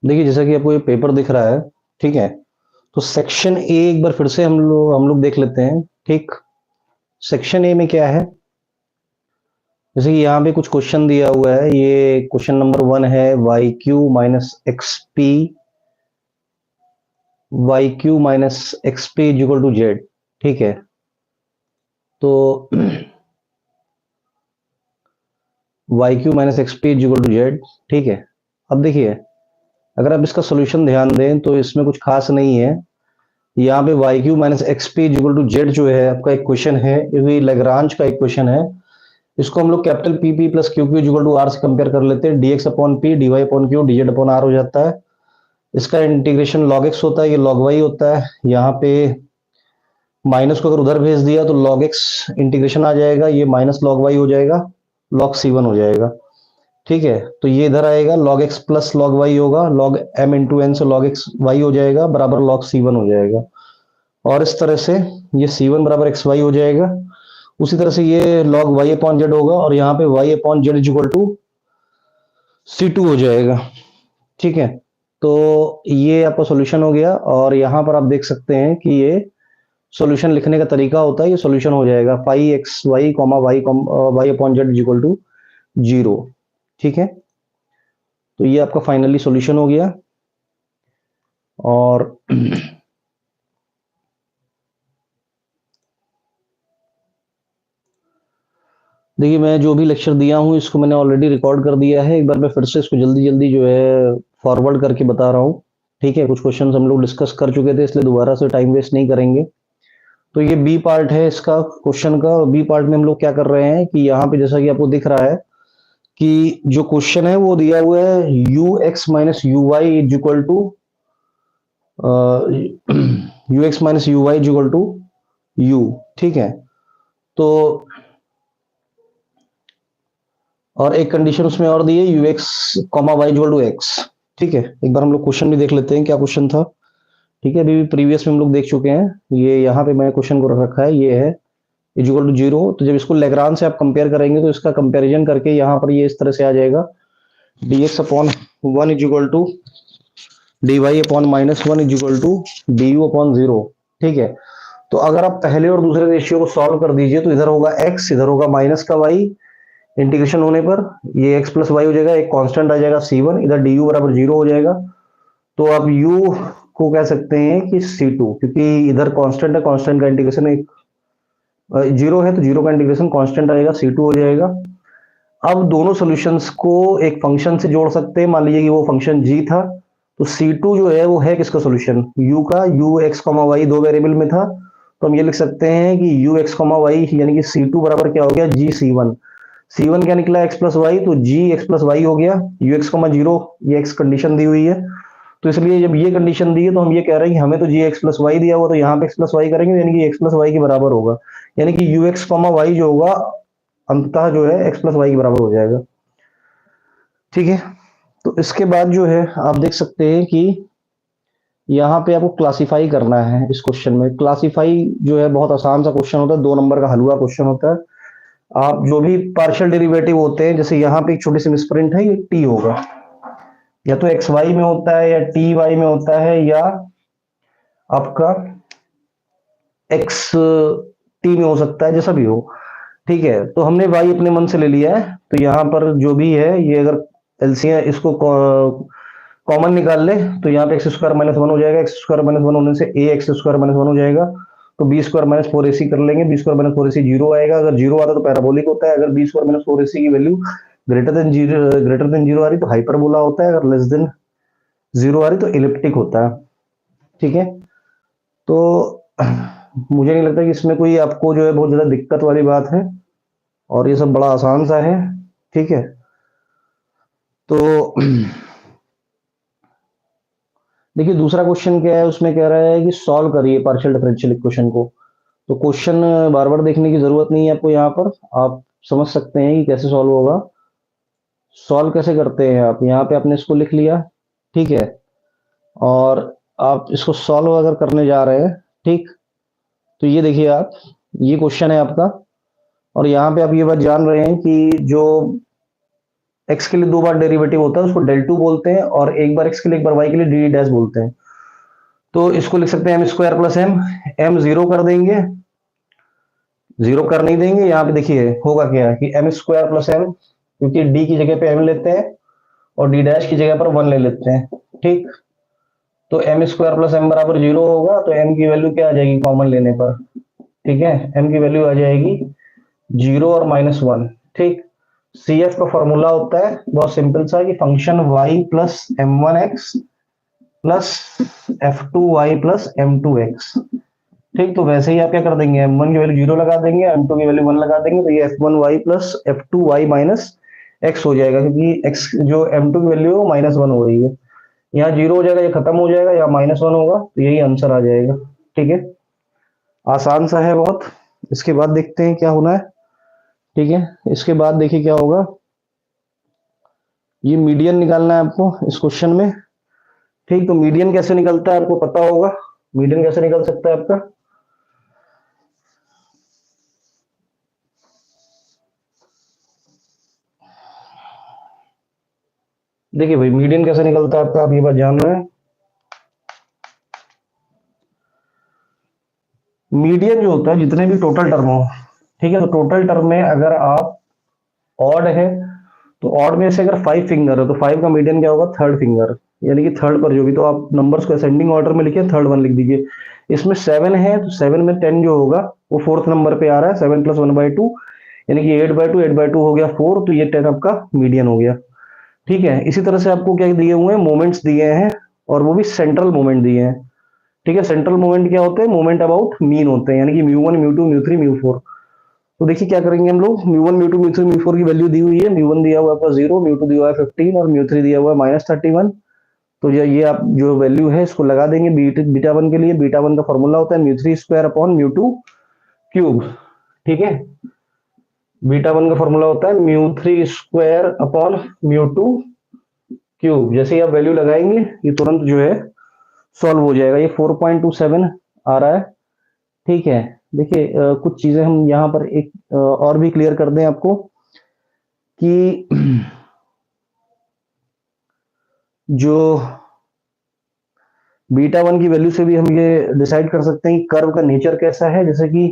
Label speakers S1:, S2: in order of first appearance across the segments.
S1: देखिए जैसा कि आपको ये पेपर दिख रहा है, ठीक है? तो सेक्शन ए एक बार फिर से हम लोग देख लेते हैं, ठीक? सेक्शन ए में क्या है? जैसे कि यहाँ पे कुछ क्वेश्चन दिया हुआ है, ये क्वेश्चन नंबर 1 है y q minus x p, y q minus x p is equal to z, ठीक है? तो y q minus x p is equal to z, ठीक है? अब देखिए, अगर आप इसका सोल्यूशन ध्यान दें तो इसमें कुछ खास नहीं है। यहाँ पे y q minus x p is equal to z जो है आपका एक क्वेश्चन है, ये लेग्रांज का एक क्वेश्चन है। इसको हम लोग capital p p plus q q equal to r से कंपेयर कर लेते हैं। D x upon p, d y upon q, d z upon r हो जाता है। इसका इंटीग्रेशन लॉग एक्स होता है, ये लॉग वाई होता है। यहाँ पे माइनस को अगर उधर भेज दिया तो लॉग एक्स इंटीग्रेशन आ जाएगा, ये माइनस लॉग वाई हो जाएगा, लॉग सी वन हो जाएगा, ठीक है? तो ये इधर आएगा, log x plus log y होगा, लॉग एम इंटू एन से लॉग एक्स वाई हो जाएगा बराबर लॉग सी वन हो जाएगा। और इस तरह से ये सी वन बराबर एक्स वाई हो जाएगा। उसी तरह से ये लॉग वाई अपॉन जेड होगा और यहाँ पे y upon z is equal to c two हो जाएगा, ठीक है? तो ये आपका सॉल्यूशन हो गया और यहाँ पर आप देख सकते हैं कि ये सॉल्यूशन लिखने का तरीका होता है, ये सॉल्यूशन हो जाएगा pi x y comma y y upon z is equal to zero, ठीक है? तो ये आपका फाइनली सॉल्यूशन हो गया। और देखिए मैं जो भी लेक्चर दिया हूँ इसको मैंने ऑलरेडी रिकॉर्ड कर दिया है, एक बार मैं फिर से इसको जल्दी जल्दी जो है फॉरवर्ड करके बता रहा हूँ, ठीक है? कुछ क्वेश्चंस हम लोग डिस्कस कर चुके थे इसलिए दोबारा से टाइम वेस्ट नहीं करेंगे। तो ये बी पार्ट है इसका क्वेश्चन का। बी पार्ट में हम लोग क्या कर रहे हैं कि यहाँ पे जैसा कि आपको दिख रहा है कि जो क्वेश्चन है वो दिया हुआ है u x minus u y is equal to u x minus u y is equal to u, ठीक है? तो और एक कंडीशन उसमें और दी है u x comma y equal to x, ठीक है? एक बार हम लोग क्वेश्चन भी देख लेते हैं क्या क्वेश्चन था, ठीक है? अभी भी प्रीवियस में हम लोग देख चुके हैं। ये यहाँ पे मैंने क्वेश्चन को रख रखा है, ये है इज इक्वल टू जीरो। तो जब इसको लेग्रांज से आप कंपेयर करेंगे तो इसका कंपैरिजन करके यहाँ पर ये इस तरह से आ जाएगा, d x upon one is equal to d y upon minus one is equal to d u upon zero, ठीक है? तो अगर आप पहले और दूसरे रेशियो को सॉल्व कर दीजिए तो इधर होगा एक्स, इधर होगा माइनस का वाई, इंटीग्रेशन होने पर ये एक्स प्लस वाई हो जाएगा, एक कांस्टेंट आ जाएगा सी वन, इधर डी यू बराबर जीरो हो जाएगा। तो आप यू को कह सकते हैं कि सी टू, क्योंकि इधर कांस्टेंट है, कांस्टेंट का इंटीग्रेशन एक जीरो है तो जीरो का इंटीग्रेशन कांस्टेंट आएगा, सी टू हो जाएगा। अब दोनों सॉल्यूशंस को एक फंक्शन से जोड़ सकते हैं, मान लीजिए कि वो फंक्शन जी था, तो सी टू जो है वो है किसका सॉल्यूशन, यू का। यू एक्स कॉमा वाई दो वेरिएबल में था, तो हम ये लिख सकते हैं कि यू एक्स कॉमा वाई यानी कि सी टू बराबर क्या हो गया, जी सी वन। सी वन क्या निकला, एक्स प्लस वाई, तो जी एक्स प्लस वाई हो गया। यू एक्स कॉमा जीरो, ये एक्स कंडीशन दी हुई है, तो इसलिए जब ये कंडीशन दी है तो हम ये कह रहे हैं कि हमें तो जी एक्स प्लस वाई दिया हुआ, तो यहाँ पे एक्स प्लस वाई करेंगे यानी कि एक्स प्लस वाई के बराबर होगा, यानी कि यू एक्स कॉमा वाई जो होगा अंततः जो है एक्स प्लस वाई के बराबर हो जाएगा, ठीक है? तो इसके बाद जो है आप देख सकते हैं कि यहाँ पे आपको क्लासिफाई करना है। इस क्वेश्चन में क्लासिफाई जो है बहुत आसान सा क्वेश्चन होता है, 2 नंबर का हलवा क्वेश्चन होता है। आप जो भी पार्शियल डेरिवेटिव होते हैं, जैसे यहाँ पे एक छोटी सी मिसप्रिंट है, ये टी होगा, या तो एक्स वाई में होता है या टी वाई में होता है या आपका एक्स टी में हो सकता है, जैसा भी हो, ठीक है? तो हमने वाई अपने मन से ले लिया है, तो यहाँ पर जो भी है ये अगर एलसीएम इसको कॉमन निकाल ले तो यहाँ पे एक्स स्क्वायर माइनस वन हो जाएगा, एक्स स्क्वायर माइनस वन होने से ए एक्स स्क्वायर माइनस वन हो जाएगा। तो बी स्क्वायर माइनस फोर ए सी कर लेंगे, बी स्क्वायर माइनस फोर ए सी जीरो आएगा, अगर जीरो आता तो पैराबोलिक होता है, अगर बी स्क्वायर माइनस फोर ए सी की वैल्यू ग्रेटर देन जीरो आ रही तो हाइपरबोला होता है, अगर लेस देन जीरो आ रही तो इलिप्टिक होता है, ठीक है? तो मुझे नहीं लगता कि इसमें कोई आपको जो है बहुत ज्यादा दिक्कत वाली बात है, और ये सब बड़ा आसान सा है, ठीक है? तो देखिए दूसरा क्वेश्चन क्या है, उसमें कह रहा है कि सॉल्व करिए पार्शियल डिफरेंशियल इक्वेशन को। तो क्वेश्चन बार बार देखने की जरूरत नहीं है आपको, यहाँ पर आप समझ सकते हैं कि कैसे सॉल्व होगा। सॉल्व कैसे करते हैं, आप यहाँ पे आपने इसको लिख लिया, ठीक है? और आप इसको सॉल्व अगर करने जा रहे हैं, ठीक, तो ये देखिए आप, ये क्वेश्चन है आपका, और यहाँ पे आप ये बात जान रहे हैं कि जो एक्स के लिए 2 बार डेरिवेटिव होता है उसको डेल टू बोलते हैं, और एक बार एक्स के लिए एक बार वाई के लिए डी डैश बोलते हैं। तो इसको लिख सकते हैं m square plus m, m zero कर देंगे, जीरो कर नहीं देंगे, यहाँ पे देखिए होगा क्या कि एम स्क्वायर प्लस एम, क्योंकि डी की जगह पे एम लेते हैं और डी डैश की जगह पर 1 ले लेते हैं, ठीक। तो एम स्क्वायर प्लस एम बराबर जीरो होगा, तो एम की वैल्यू क्या आ जाएगी कॉमन लेने पर, ठीक है, एम की वैल्यू आ जाएगी जीरो और -1, ठीक। सी एफ का फॉर्मूला होता है बहुत सिंपल सा कि function y plus m one x plus f two y plus m two x, ठीक। तो वैसे ही आप क्या कर देंगे, एम वन की वैल्यू जीरो लगा देंगे, एम टू की वैल्यू 1 लगा देंगे, तो ये f one y plus f two y minus x हो जाएगा, क्योंकि एक्स जो एम टू की वैल्यू है वो -1 हो रही है, यहाँ जीरो हो जाएगा, ये खत्म हो जाएगा, यहाँ -1 होगा, तो यही आंसर आ जाएगा, ठीक है। आसान सा है बहुत। इसके बाद देखते हैं क्या होना है, ठीक है। इसके बाद देखिए क्या होगा, ये मीडियन निकालना है आपको इस क्वेश्चन में, ठीक। तो मीडियन कैसे निकलता है आपको पता होगा, मीडियन कैसे निकल सकता है आपका, देखिए भाई मीडियन कैसे निकलता है आपका, आप ये बात जान रहे हैं। मीडियन जो होता है जितने भी टोटल टर्म हो, ठीक है, तो टोटल टर्म में अगर आप ऑड है, तो ऑड में से अगर 5 फिंगर है तो 5 का मीडियन क्या होगा, थर्ड फिंगर, यानी कि थर्ड पर जो भी, तो आप नंबर्स को असेंडिंग ऑर्डर में लिखिए, थर्ड वन लिख दीजिए। इसमें 7 है तो 7 में 10 जो होगा वो फोर्थ नंबर पे आ रहा है, 7 प्लस 1/2, यानी कि 8/2, 8/2 हो गया 4, तो ये 10 आपका मीडियन हो गया, ठीक है। इसी तरह से आपको क्या दिए हुए हैं, मोमेंट्स दिए हैं, और वो भी सेंट्रल मोमेंट दिए हैं, ठीक है। सेंट्रल मोमेंट क्या होते हैं, मोमेंट अबाउट मीन होते हैं, यानी कि mu one mu two mu three mu four. तो देखिए क्या करेंगे हम लोग, mu one mu two mu three mu four की वैल्यू दी हुई है, म्यू वन दिया हुआ है आपका 0, म्यू टू दिया हुआ है 15 और म्यू थ्री दिया हुआ है -31। तो ये आप जो वैल्यू है इसको लगा देंगे बीटा वन के लिए, बीटा वन का फॉर्मूला होता है mu three square upon mu two cube, ठीक है। बीटा वन का फॉर्मूला होता है mu three square upon mu two cube. जैसे ही आप वैल्यू लगाएंगे ये तुरंत जो है सॉल्व हो जाएगा, ये 4.27 आ रहा है, ठीक है। देखिए कुछ चीजें हम यहाँ पर एक और भी क्लियर कर दें आपको कि जो बीटा वन की वैल्यू से भी हम ये डिसाइड कर सकते हैं कि कर्व का नेचर कैसा है, जैसे कि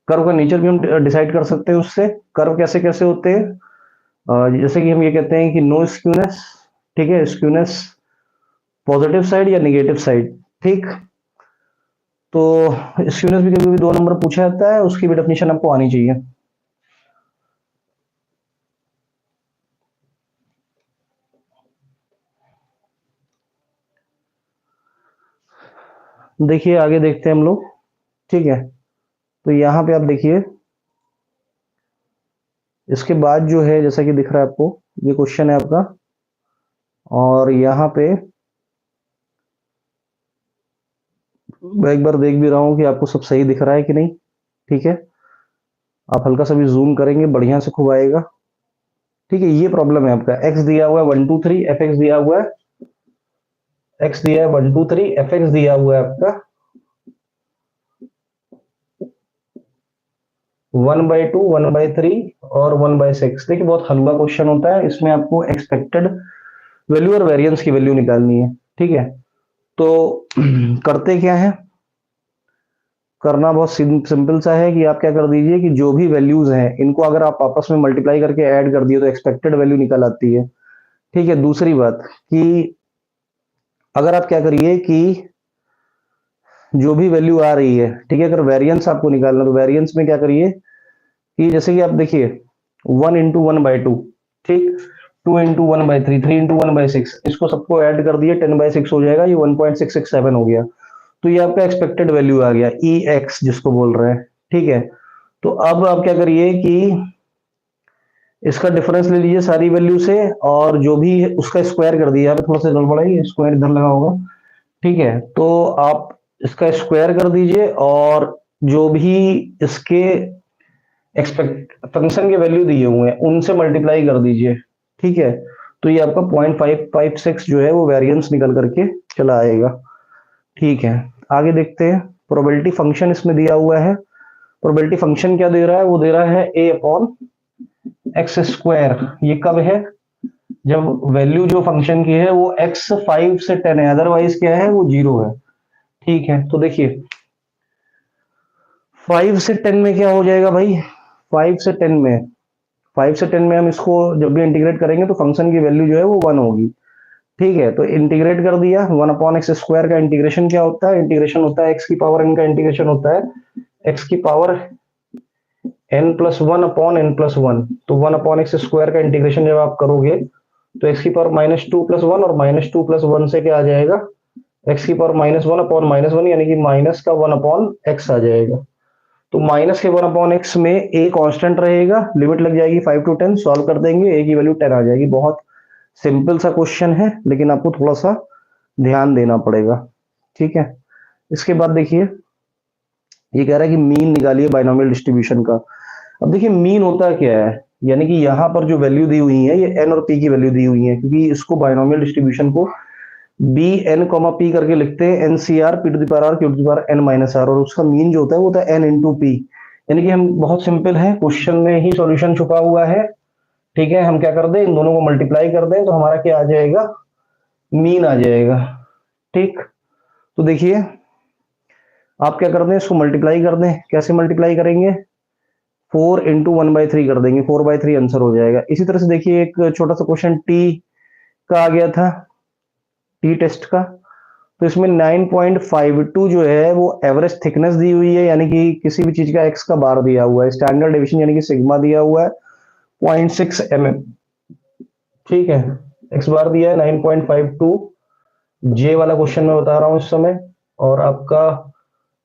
S1: कर्व का नेचर भी हम डिसाइड कर सकते हैं उससे, कर्व कैसे कैसे होते हैं, जैसे कि हम ये कहते हैं कि नो स्क्यूनेस, ठीक है, स्क्यूनेस पॉजिटिव साइड या नेगेटिव साइड, ठीक। तो स्क्यूनेस भी कभी कभी 2 नंबर पूछा जाता है, उसकी भी डेफिनेशन आपको आनी चाहिए। देखिए आगे देखते हैं हम लोग, ठीक है। तो यहाँ पे आप देखिए इसके बाद जो है, जैसा कि दिख रहा है आपको, ये क्वेश्चन है आपका, और यहाँ पे मैं एक बार देख भी रहा हूँ कि आपको सब सही दिख रहा है कि नहीं, ठीक है। आप हल्का सा भी जूम करेंगे बढ़िया से खूब आएगा, ठीक है। ये प्रॉब्लम है आपका, एक्स दिया हुआ है 1 2 3, एफ एक्स दिया हुआ है, एक्स दिया है 1 2 3, एफ एक्स दिया हुआ है आपका 1/2, 1/3 और 1/6। देखिए बहुत हल्का क्वेश्चन होता है, इसमें आपको एक्सपेक्टेड वैल्यू और वेरिएंस की वैल्यू निकालनी है, ठीक है। तो करते क्या है, करना बहुत सिंपल सा है कि आप क्या कर दीजिए कि जो भी वैल्यूज हैं इनको अगर आप आपस में मल्टीप्लाई करके ऐड कर दिए तो एक्सपेक्टेड वैल्यू निकल आती है, ठीक है। दूसरी बात कि अगर आप क्या करिए कि जो भी वैल्यू आ रही है, ठीक है, अगर वेरिएंस आपको निकालना तो वेरिएंस में क्या करिए कि जैसे कि आप देखिए 1 × 1/2, ठीक, 2 × 1/3, 3 × 1/6, इसको सबको ऐड कर दिए 10/6 हो जाएगा, ये 1.667 हो गया। तो ये आपका एक्सपेक्टेड वैल्यू आ गया ई एक्स जिसको बोल रहे हैं, ठीक है। तो अब आप क्या करिए कि इसका डिफरेंस ले लीजिए सारी वैल्यू से, और जो भी है उसका स्क्वायर कर दिया, यहाँ पे थोड़ा सा गड़बड़ है, स्क्वायर इधर लगा होगा, ठीक है। तो आप इसका स्क्वायर कर दीजिए और जो भी इसके एक्सपेक्ट फंक्शन के वैल्यू दिए हुए हैं उनसे मल्टीप्लाई कर दीजिए, ठीक है। तो ये आपका 0.556 जो है वो वेरिएंस निकल करके चला आएगा, ठीक है। आगे देखते हैं, प्रोबेबिलिटी फंक्शन इसमें दिया हुआ है, प्रोबेबिलिटी फंक्शन क्या दे रहा है, वो दे रहा है a अपॉन एक्स स्क्वायर। ये कब है, जब वैल्यू जो फंक्शन की है वो x 5 से 10 है, अदरवाइज क्या है वो 0 है। ठीक है, तो देखिए 5 से 10 में क्या हो जाएगा भाई, 5 से 10 में 5 से 10 में हम इसको जब भी इंटीग्रेट करेंगे तो फंक्शन की वैल्यू जो है वो 1 होगी। ठीक है, तो इंटीग्रेट कर दिया, 1 अपॉन एक्स स्क्वायर का इंटीग्रेशन क्या होता है, इंटीग्रेशन होता है एक्स की पावर n का इंटीग्रेशन होता है एक्स की power n plus one upon n plus one. तो 1 अपॉन एक्स स्क्वायर का इंटीग्रेशन जब आप करोगे तो एक्स की पावर -2 प्लस वन, और -2 प्लस वन से क्या आ जाएगा, एक्स की पावर -1 अपॉन -1, यानी कि माइनस का 1 अपॉन एक्स आ जाएगा। तो माइनस के 1 अपॉन एक्स में ए कांस्टेंट रहेगा, लिमिट लग जाएगी 5 to 10, सॉल्व कर देंगे ए की वैल्यू 10 आ जाएगी। बहुत सिंपल सा क्वेश्चन है, लेकिन आपको थोड़ा सा ध्यान देना पड़ेगा। ठीक है, इसके बाद देखिए ये कह रहा है कि मीन निकालिए बाइनोमियल डिस्ट्रीब्यूशन का। अब देखिए मीन होता क्या है, यानी कि यहाँ पर जो वैल्यू दी हुई है ये एन और पी की वैल्यू दी हुई है, क्योंकि इसको बाइनोमियल डिस्ट्रीब्यूशन को बी एन कॉमा पी करके लिखते हैं, n c r p to the power r q to the power n minus r, और उसका मीन जो होता है वो होता है एन इंटू पी। यानी कि हम बहुत सिंपल है, क्वेश्चन में ही सॉल्यूशन छुपा हुआ है। ठीक है, हम क्या कर दें, इन दोनों को मल्टीप्लाई कर दें तो हमारा क्या आ जाएगा, मीन आ जाएगा। ठीक, तो देखिए आप क्या कर दें, इसको मल्टीप्लाई कर दें। कैसे मल्टीप्लाई करेंगे, 4 इंटू 1/3 कर देंगे, 4/3 आंसर हो जाएगा। इसी तरह से देखिए एक छोटा सा क्वेश्चन टी का आ गया था, टी टेस्ट का, तो इसमें 9.52 जो है वो एवरेज थिकनेस दी हुई है, यानी कि किसी भी चीज का एक्स का बार दिया हुआ है, स्टैंडर्ड डेविएशन यानी कि सिग्मा दिया हुआ है 0.6 mm। ठीक है, एक्स बार दिया है 9.52, जे वाला क्वेश्चन मैं बता रहा हूं इस समय। और आपका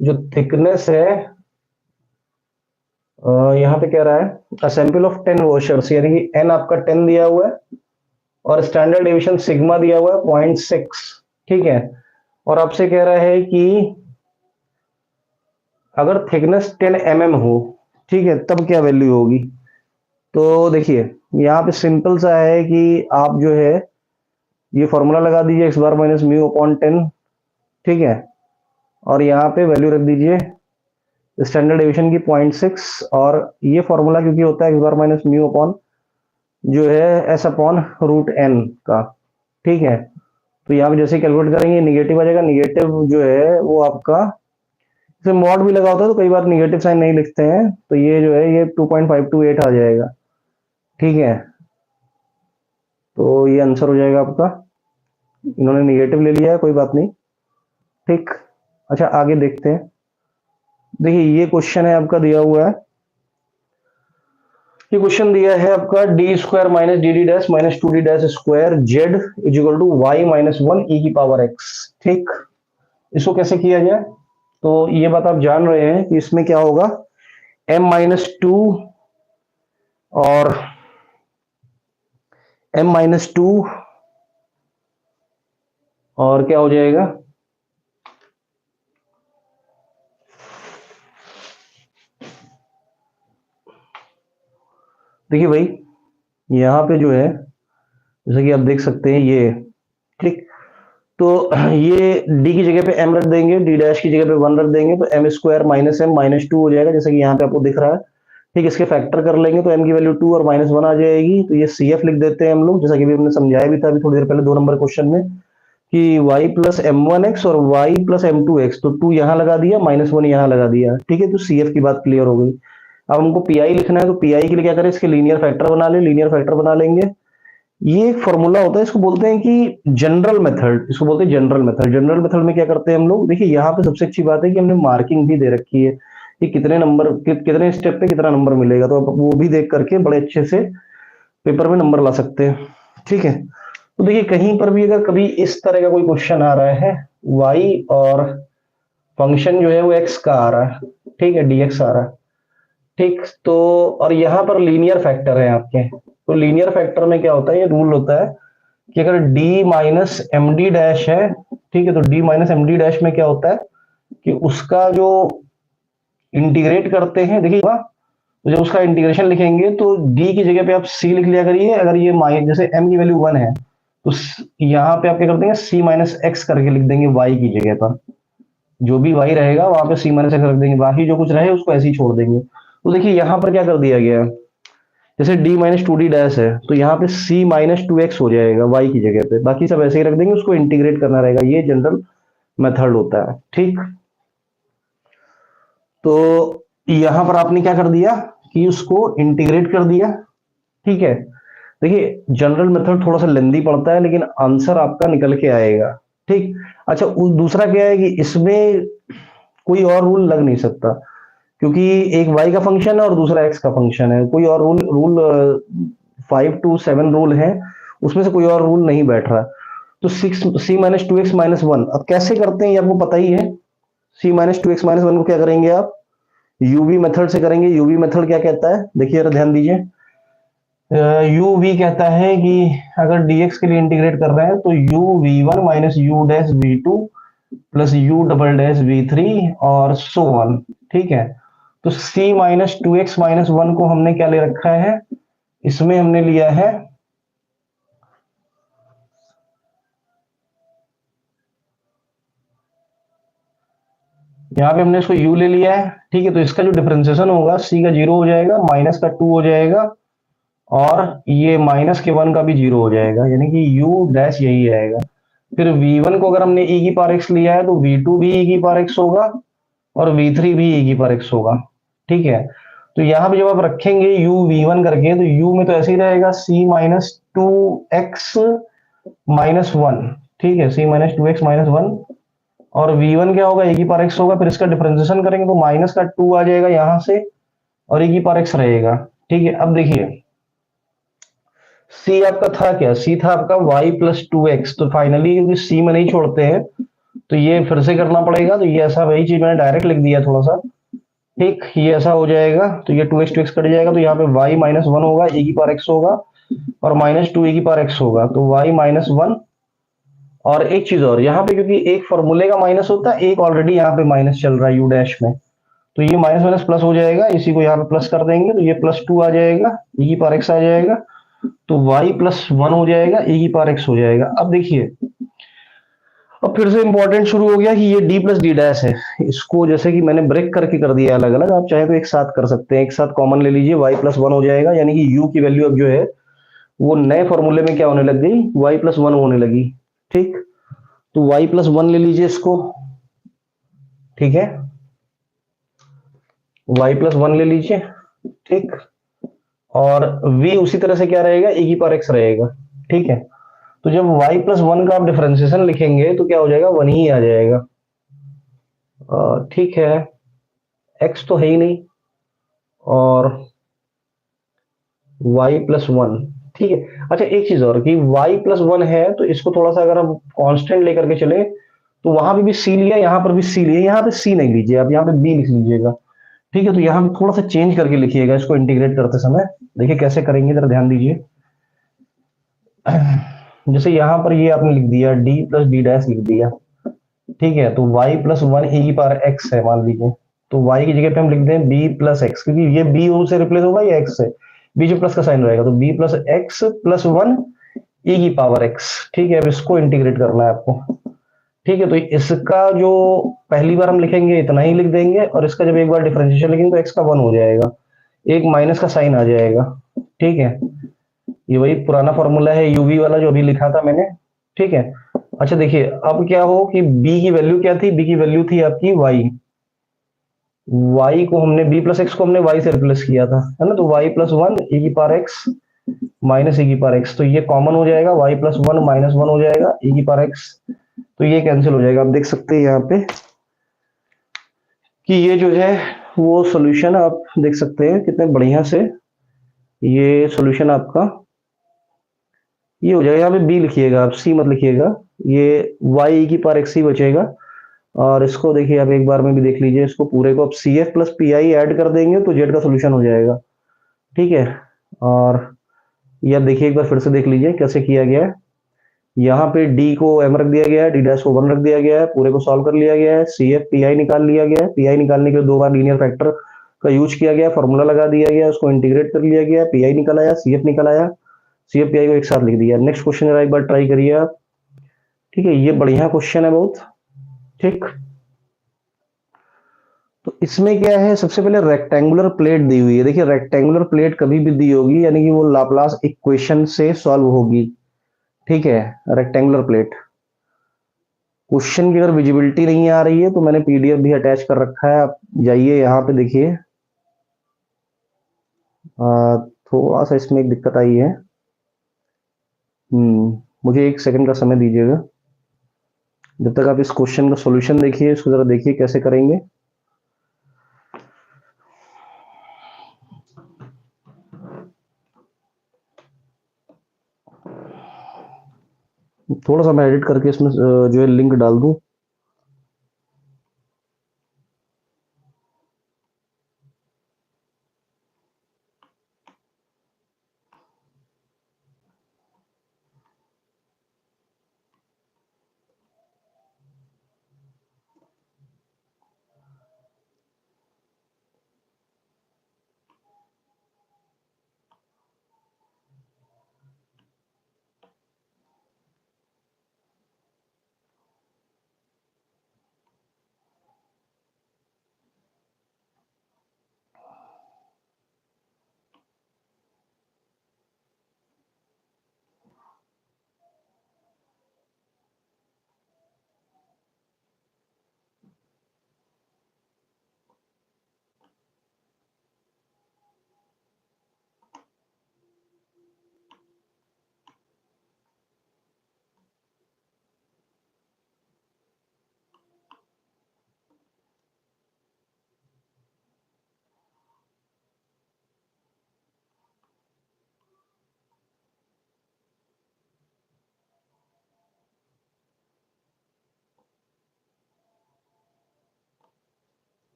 S1: जो थिकनेस है यहाँ पे कह रहा है सैंपल ऑफ 10 वॉशर्स, यानी कि एन आपका 10 दिया हुआ है और स्टैंडर्ड डेविएशन सिग्मा दिया हुआ है 0.6। ठीक है, और आपसे कह रहा है कि अगर थिकनेस 10 mm हो, ठीक है, तब क्या वैल्यू होगी। तो देखिए यहाँ पे सिंपल सा है कि आप जो है ये फॉर्मूला लगा दीजिए एक्स बार माइनस म्यू अपॉन 10। ठीक है, और यहाँ पे वैल्यू रख दीजिए स्टैंडर्ड डेविएशन की 0.6, और ये फॉर्मूला क्योंकि होता है एक्स बार माइनस म्यू अपॉन जो है एस अपॉन रूट एन का। ठीक है, तो यहाँ पे जैसे कैलकुलेट करेंगे निगेटिव आ जाएगा, निगेटिव जो है वो आपका जैसे मॉड भी लगा होता है तो कई बार निगेटिव साइन नहीं लिखते हैं, तो ये जो है ये 2.528 आ जाएगा। ठीक है, तो ये आंसर हो जाएगा आपका, इन्होंने निगेटिव ले लिया है, कोई बात नहीं। ठीक, अच्छा आगे देखते हैं। देखिए ये क्वेश्चन है आपका दिया हुआ है, ये क्वेश्चन दिया है आपका d square minus d d dash minus 2d dash square z is equal to y minus 1 e की पावर एक्स। ठीक, इसको कैसे किया जाए, तो ये बात आप जान रहे हैं कि इसमें क्या होगा, m-2 और m-2 और क्या हो जाएगा, देखिए भाई यहाँ पे जो है जैसे कि आप देख सकते हैं ये, ठीक, तो ये d की जगह पे m रख देंगे, d डैश की जगह पे 1 रख देंगे, तो m square minus m minus 2 हो जाएगा, जैसे कि यहाँ पे आपको दिख रहा है। ठीक, इसके फैक्टर कर लेंगे तो m की वैल्यू 2 और -1 आ जाएगी, तो ये CF लिख देते हैं हम लोग, जैसा कि अभी हमने समझाया भी था अभी थोड़ी देर पहले 2 नंबर क्वेश्चन में कि y प्लस m1x और y प्लस m2x, तो 2 यहाँ लगा दिया, -1 यहाँ लगा दिया। ठीक है, तो CF की बात क्लियर हो गई। अब हमको PI लिखना है, तो PI के लिए क्या करें, इसके लीनियर फैक्टर बना ले, लीनियर फैक्टर बना लेंगे। ये एक फॉर्मूला होता है, इसको बोलते हैं कि जनरल मेथड, इसको बोलते हैं जनरल मेथड। जनरल मेथड में क्या करते हैं हम लोग, देखिए यहाँ पे सबसे अच्छी बात है कि हमने मार्किंग भी दे रखी है कि कितने नंबर कितने स्टेप पे कितना नंबर मिलेगा, तो आप वो भी देख करके बड़े अच्छे से पेपर में नंबर ला सकते हैं। ठीक है, तो देखिए कहीं पर भी अगर कभी इस तरह का कोई क्वेश्चन आ रहा है, y और फंक्शन जो है वो x का आ रहा है, ठीक है, dx आ रहा है। ठीक, तो और यहाँ पर लीनियर फैक्टर है आपके, तो लीनियर फैक्टर में क्या होता है, ये रूल होता है कि अगर d minus m D dash है, ठीक है, तो d minus m D dash में क्या होता है कि उसका जो इंटीग्रेट करते हैं, देखिए तो जब उसका इंटीग्रेशन लिखेंगे तो d की जगह पे आप c लिख लिया करिए, अगर ये जैसे m की वैल्यू 1 है तो यहाँ पे आप क्या कर देंगे c माइनस एक्स करके लिख देंगे y की जगह पर। जो भी y रहेगा वहां पे c माइनस एक्स रख देंगे, बाकी जो कुछ रहे उसको ऐसे ही छोड़ देंगे। तो देखिए यहाँ पर क्या कर दिया गया है, जैसे d minus two D dash है तो यहाँ पे c माइनस टू एक्स हो जाएगा y की जगह पे, बाकी सब ऐसे ही रख देंगे, उसको इंटीग्रेट करना रहेगा, ये जनरल मेथड होता है। ठीक, तो यहां पर आपने क्या कर दिया कि उसको इंटीग्रेट कर दिया। ठीक है, देखिए जनरल मेथड थोड़ा सा लेंदी पड़ता है लेकिन आंसर आपका निकल के आएगा। ठीक, अच्छा दूसरा क्या है कि इसमें कोई और रूल लग नहीं सकता, क्योंकि एक y का फंक्शन है और दूसरा x का फंक्शन है, कोई और रूल रूल 5 to 7 रूल है, उसमें से कोई और रूल नहीं बैठ रहा। तो six C minus two x minus one, अब कैसे करते हैं ये आपको पता ही है। C minus two x minus one को क्या करेंगे आप, यूवी मेथड से करेंगे। यूवी मेथड क्या कहता है, देखिए जरा ध्यान दीजिए, यूवी कहता है कि अगर dx के लिए इंटीग्रेट कर रहे हैं तो u v one minus u dash v two plus u double dash v three और सो वन। ठीक है, तो c minus two x minus one को हमने क्या ले रखा है, इसमें हमने लिया है यहाँ पे हमने इसको u ले लिया है। ठीक है, तो इसका जो डिफरेंशिएशन होगा c का 0 हो जाएगा, माइनस का 2 हो जाएगा और ये माइनस के 1 का भी 0 हो जाएगा, यानी कि u डैश यही आएगा। फिर v1 को अगर हमने e की पावर x लिया है तो v2 भी e की पावर x होगा और v3 भी e की पावर x होगा। ठीक है, तो यहाँ पे जब आप रखेंगे u v1 करके तो u में तो ऐसे ही रहेगा c minus two x minus one. ठीक है, c minus two x minus one और v1 क्या होगा, e की पावर x होगा, फिर इसका डिफरेंशिएशन करेंगे तो माइनस का 2 आ जाएगा यहां से और e की पावर x रहेगा। ठीक है, अब देखिए c आपका था क्या, c था आपका y प्लस टू एक्स, तो फाइनली क्योंकि c में नहीं छोड़ते हैं तो ये फिर से करना पड़ेगा, तो ये ऐसा वही चीज मैंने डायरेक्ट लिख दिया थोड़ा सा। ठीक, ये ऐसा हो जाएगा तो ये टू एक्स कट जाएगा, तो यहाँ पे y माइनस वन होगा, e की पावर x होगा और माइनस टू e की पावर x होगा, तो y माइनस वन। और एक चीज और यहाँ पे, क्योंकि एक फॉर्मूले का माइनस होता है, एक ऑलरेडी यहाँ पे माइनस चल रहा है u डैश में, तो ये माइनस माइनस प्लस हो जाएगा, इसी को यहाँ पे प्लस कर देंगे तो ये प्लस टू आ जाएगा, e की पावर x आ जाएगा, तो y प्लस वन हो जाएगा, e की पावर x हो जाएगा। अब देखिए अब फिर से इंपॉर्टेंट शुरू हो गया कि ये d प्लस डी डैश है, इसको जैसे कि मैंने ब्रेक करके कर दिया अलग अलग, आप चाहे तो एक साथ कर सकते हैं, एक साथ कॉमन ले लीजिए, y प्लस वन हो जाएगा, यानी कि u की वैल्यू अब जो है वो नए फॉर्मूले में क्या होने लग गई, y प्लस वन होने लगी। ठीक, तो y प्लस वन ले लीजिए इसको। ठीक है, y प्लस वन ले लीजिए। ठीक, और v उसी तरह से क्या रहेगा, e की पावर x रहेगा। ठीक है, तो जब y प्लस वन का आप डिफरेंशिएशन लिखेंगे तो क्या हो जाएगा, वन ही आ जाएगा। ठीक है, x तो है ही नहीं और y प्लस वन। ठीक है, अच्छा एक चीज और कि y प्लस वन है तो इसको थोड़ा सा अगर हम कांस्टेंट लेकर के चले तो वहां पे भी c लिया, यहाँ पर भी c लिया, यहाँ पे c नहीं लीजिए आप, यहाँ पे b लिख लीजिएगा। ठीक है, तो यहाँ पे थोड़ा सा चेंज करके लिखिएगा इसको इंटीग्रेट करते समय। देखिए कैसे करेंगे, जरा ध्यान दीजिए। जैसे यहाँ पर ये आपने लिख दिया d प्लस डी डैश लिख दिया। ठीक है, तो y प्लस वन e की पावर x है मान लीजिए, तो y की जगह पे हम लिख दें b प्लस एक्स, क्योंकि ये b से रिप्लेस होगा ये x से, बीच में प्लस का साइन रहेगा, तो b plus x plus one e की पावर x। ठीक है, अब इसको इंटीग्रेट करना है आपको। ठीक है, तो इसका जो पहली बार हम लिखेंगे इतना ही लिख देंगे और इसका जब एक बार डिफरेंशिएशन लिखेंगे तो x का वन हो जाएगा, एक माइनस का साइन आ जाएगा। ठीक है, ये वही पुराना फॉर्मूला है यूवी वाला जो अभी लिखा था मैंने। ठीक है, अच्छा देखिए अब क्या हो कि b की वैल्यू क्या थी, b की वैल्यू थी आपकी y, y को हमने b प्लस एक्स को हमने y से रिप्लेस किया था, है ना, तो y प्लस वन e की पावर x माइनस e की पावर x, तो ये कॉमन हो जाएगा, y plus one minus one हो जाएगा, e की पावर x, तो ये कैंसिल हो जाएगा। आप देख सकते हैं यहाँ पे कि ये जो है वो सॉल्यूशन आप देख सकते हैं कितने बढ़िया से, ये सॉल्यूशन आपका ये हो जाएगा। यहाँ पे बी लिखिएगा आप, सी मत लिखिएगा, ये y की पावर x ही बचेगा। और इसको देखिए आप एक बार में भी देख लीजिए, इसको पूरे को आप C F plus P I add कर देंगे तो जेड का सोल्यूशन हो जाएगा। ठीक है, और ये आप देखिए एक बार फिर से देख लीजिए कैसे किया गया है। यहाँ पे d को m रख दिया गया है, d डैश को 1 रख दिया गया है, पूरे को सॉल्व कर लिया गया है, सी एफ पी आई निकाल लिया गया है, पी आई निकालने के लिए दो बार लीनियर फैक्टर का यूज किया गया, फॉर्मूला लगा दिया गया, उसको इंटीग्रेट कर लिया गया, पी आई निकल आया, सी एफ निकल आया, सी एफ पी आई को एक साथ लिख दिया। नेक्स्ट क्वेश्चन जरा एक बार ट्राई करिए आप। ठीक है, ये बढ़िया क्वेश्चन है बहुत। ठीक, तो इसमें क्या है, सबसे पहले रेक्टेंगुलर प्लेट दी हुई है। देखिए रेक्टेंगुलर प्लेट कभी भी दी होगी यानी कि वो लाप्लास इक्वेशन से सॉल्व होगी। ठीक है, रेक्टेंगुलर प्लेट। क्वेश्चन की अगर विजिबिलिटी नहीं आ रही है तो मैंने पीडीएफ भी अटैच कर रखा है, आप जाइए यहाँ पे देखिए। थोड़ा सा इसमें एक दिक्कत आई है। मुझे एक सेकंड का समय दीजिएगा, जब तक आप इस क्वेश्चन का सॉल्यूशन देखिए, इसको जरा देखिए कैसे करेंगे। थोड़ा सा मैं एडिट करके इसमें जो है लिंक डाल दूं।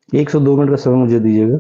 S1: एक से 2 मिनट का समय मुझे दीजिएगा।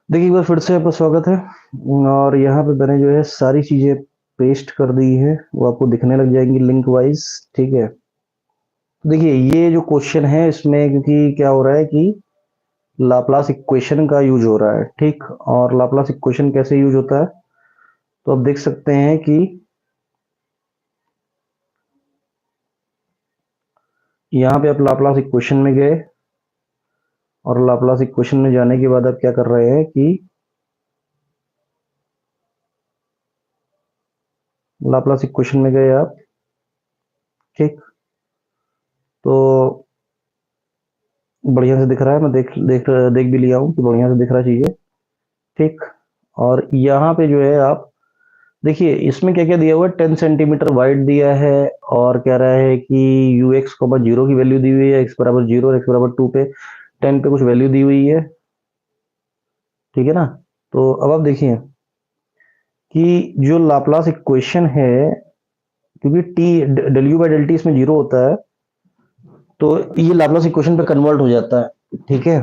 S1: देखिए एक बार फिर से आपका स्वागत है। और यहाँ पे मैंने जो है सारी चीजें पेस्ट कर दी है, वो आपको दिखने लग जाएंगी लिंक वाइज। ठीक है, देखिए ये जो क्वेश्चन है इसमें क्योंकि क्या हो रहा है कि लाप्लास इक्वेशन का यूज हो रहा है, ठीक। और लाप्लास इक्वेशन कैसे यूज होता है, तो आप देख सकते हैं कि यहाँ पे आप लाप्लास इक्वेशन में गए और लाप्लास इक्वेशन में जाने के बाद आप क्या कर रहे हैं कि लाप्लास इक्वेशन में गए आप, ठीक। तो बढ़िया से दिख रहा है, मैं देख देख देख भी लिया हूँ कि बढ़िया से दिख रहा है चीजें, ठीक। और यहाँ पे जो है आप देखिए इसमें क्या क्या दिया हुआ है, 10 सेंटीमीटर वाइड दिया है और कह रहा है कि यू एक्स को जीरो की वैल्यू दी हुई है, एक्स बराबर जीरो और एक्स बराबर 2 पे 10 पे कुछ वैल्यू दी हुई है, ठीक है ना। तो अब आप देखिए कि जो लाप्लास इक्वेशन है, क्योंकि t del u by del t इसमें जीरो होता है, तो ये लाप्लास इक्वेशन पे कन्वर्ट हो जाता है, ठीक है।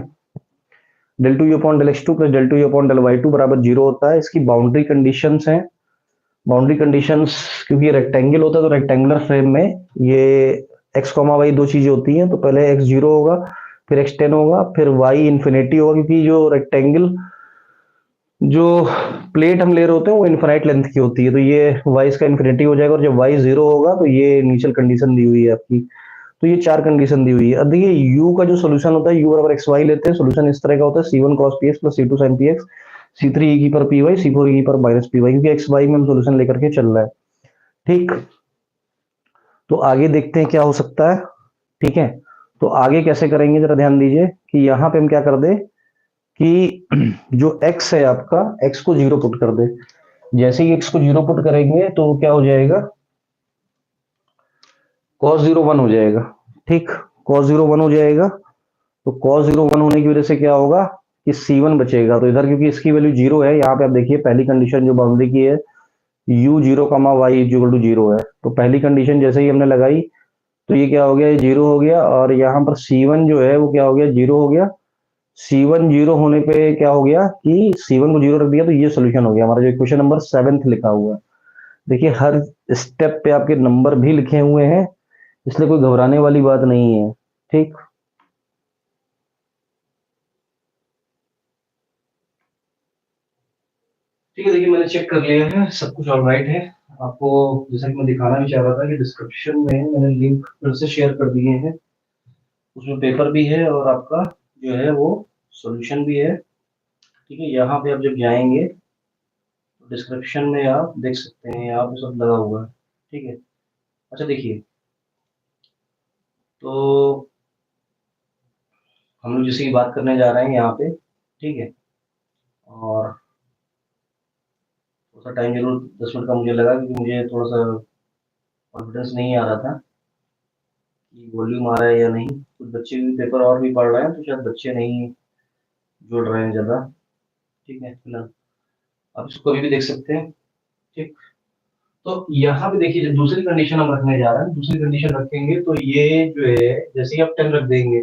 S1: Del two u upon del x two plus del two u upon del y two बराबर जीरो होता है। इसकी बाउंड्री कंडीशंस हैं, बाउंड्री कंडीशंस क्योंकि ये रेक्टेंगल होता है तो रेक्टेंगुलर फ्रेम में ये एक्स कॉमा वाई दो चीजें होती हैं, तो पहले एक्स जीरो होगा, फिर एक्स 10 होगा, फिर वाई इन्फिनिटी होगा, क्योंकि जो रेक्टेंगल जो प्लेट हम ले रहे होते हैं वो इनफाइनाइट लेंथ की होती है, तो ये वाई इसका इन्फिनिटी हो जाएगा, और जब वाई जीरो होगा तो ये इनिशियल कंडीशन दी हुई है आपकी। तो ये चार कंडीशन दी हुई है। अब देखिए यू का जो सोल्यूशन होता है, यू बराबर एक्स वाई लेते हैं, सोल्यूशन इस तरह का होता है, C one cos p x plus C two sine p x, C three e की पर p y, C four e की पर माइनस पी वाई, क्योंकि एक्स वाई में हम सोल्यूशन लेकर के चल रहा है, ठीक। तो आगे देखते हैं क्या हो सकता है, ठीक है। तो आगे कैसे करेंगे जरा ध्यान दीजिए कि यहां पे हम क्या कर दे कि जो x है आपका, x को जीरो पुट कर दे। जैसे ही x को जीरो पुट करेंगे तो क्या हो जाएगा, cos जीरो वन हो जाएगा, ठीक। cos जीरो वन हो जाएगा, तो cos जीरो वन होने की वजह से क्या होगा कि C1 बचेगा। तो इधर क्योंकि इसकी वैल्यू जीरो है, यहाँ पे आप देखिए पहली कंडीशन जो बाउंड्री की है, u zero comma y equal to zero है, तो पहली कंडीशन जैसे ही हमने लगाई तो ये क्या हो गया, ये जीरो हो गया, और यहाँ पर C1 जो है वो क्या हो गया, जीरो हो गया। C1 जीरो होने पे क्या हो गया कि C1 को जीरो रख दिया, तो ये सोल्यूशन हो गया हमारा जो क्वेश्चन नंबर 7 लिखा हुआ है। देखिए हर स्टेप पे आपके नंबर भी लिखे हुए हैं, इसलिए कोई घबराने वाली बात नहीं है, ठीक। ठीक है, देखिए मैंने चेक कर लिया है, सब कुछ ऑलराइट है। आपको जैसा कि मैं दिखाना भी चाह रहा था कि डिस्क्रिप्शन में मैंने लिंक फिर से शेयर कर दिए हैं, उसमें पेपर भी है और आपका जो है वो सॉल्यूशन भी है, ठीक है। यहाँ पे आप जब जाएंगे तो डिस्क्रिप्शन में आप देख सकते हैं, यहाँ पे सब लगा हुआ है, ठीक है। अच्छा देखिए, तो हम लोग जिसकी बात करने जा रहे हैं यहाँ पे, ठीक है। और थोड़ा सा टाइम जरूर 10 मिनट का मुझे लगा, क्योंकि मुझे थोड़ा सा कॉन्फिडेंस नहीं आ रहा था कि वॉल्यूम आ रहा है या नहीं। कुछ बच्चे भी पेपर और भी पढ़ रहे हैं, तो शायद बच्चे नहीं जुड़ रहे हैं ज़्यादा, ठीक है फिलहाल। आप इसको कभी भी देख सकते हैं, ठीक। तो यहाँ पे देखिए, जब दूसरी कंडीशन हम रखने जा रहे हैं, दूसरी कंडीशन रखेंगे तो ये जो है जैसे ही आप 10 रख देंगे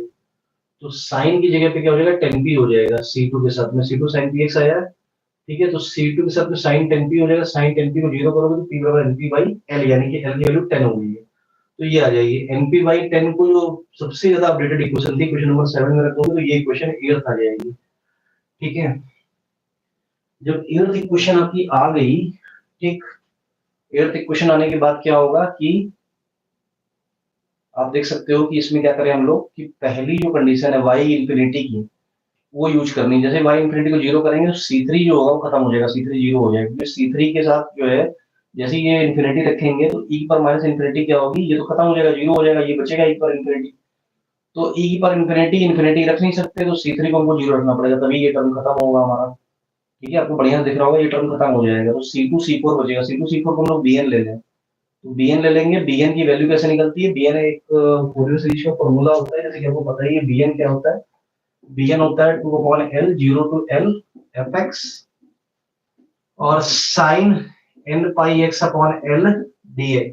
S1: तो साइन की जगह पे क्या हो जाएगा, 10p हो जाएगा। C2 के साथ में C2 साइन पी एक्स आया, ठीक है। तो C2 के साथ में साइन 10p हो जाएगा, साइन 10p को जीरो करोगे तो p बराबर np बाई l, यानी कि l की वैल्यू 10 हो गई है। तो ये आ जाएगी np बाई 10 को, जो सबसे ज्यादा अपडेटेड इक्वेशन थी क्वेश्चन नंबर 7 में रखोगे तो ये इक्वेशन एर्थ आ जाएगी, ठीक है। जब एर्थ इक्वेशन आपकी आ गई, ठीक, एर्थ इक्वेशन आने के बाद क्या होगा कि आप देख सकते हो कि इसमें क्या करें हम लोग कि पहली जो कंडीशन है y इंफिनिटी की, वो यूज करनी है। जैसे y इंफिनिटी को जीरो करेंगे तो C3 जो होगा वो खत्म हो जाएगा, C3 जीरो हो जाएगा, क्योंकि C3 के साथ जो है जैसे ये इंफिनिटी रखेंगे तो e पर माइनस इंफिनिटी क्या होगी, ये तो खत्म हो जाएगा, जीरो हो जाएगा, ये बचेगा e पर इंफिनिटी। तो e पर इंफिनिटी इंफिनिटी रख नहीं सकते, तो C3 को हमको जीरो रखना पड़ेगा, तभी ये टर्म खत्म होगा हमारा, ठीक है। आपको बढ़िया दिख रहा होगा, ये टर्म खत्म हो जाएगा, तो C2 C4 बचेगा। C2 C4 को हम लोग bn ले लें, तो bn ले लेंगे। bn की वैल्यू कैसे निकलती है, bn एक फूरियर सीरीज का फॉर्मूला होता है, जैसे कि आपको पता ही है bn क्या होता है। bn होता है 2/l, 0 to l fx, और साइन n पाई x अपॉन l dx,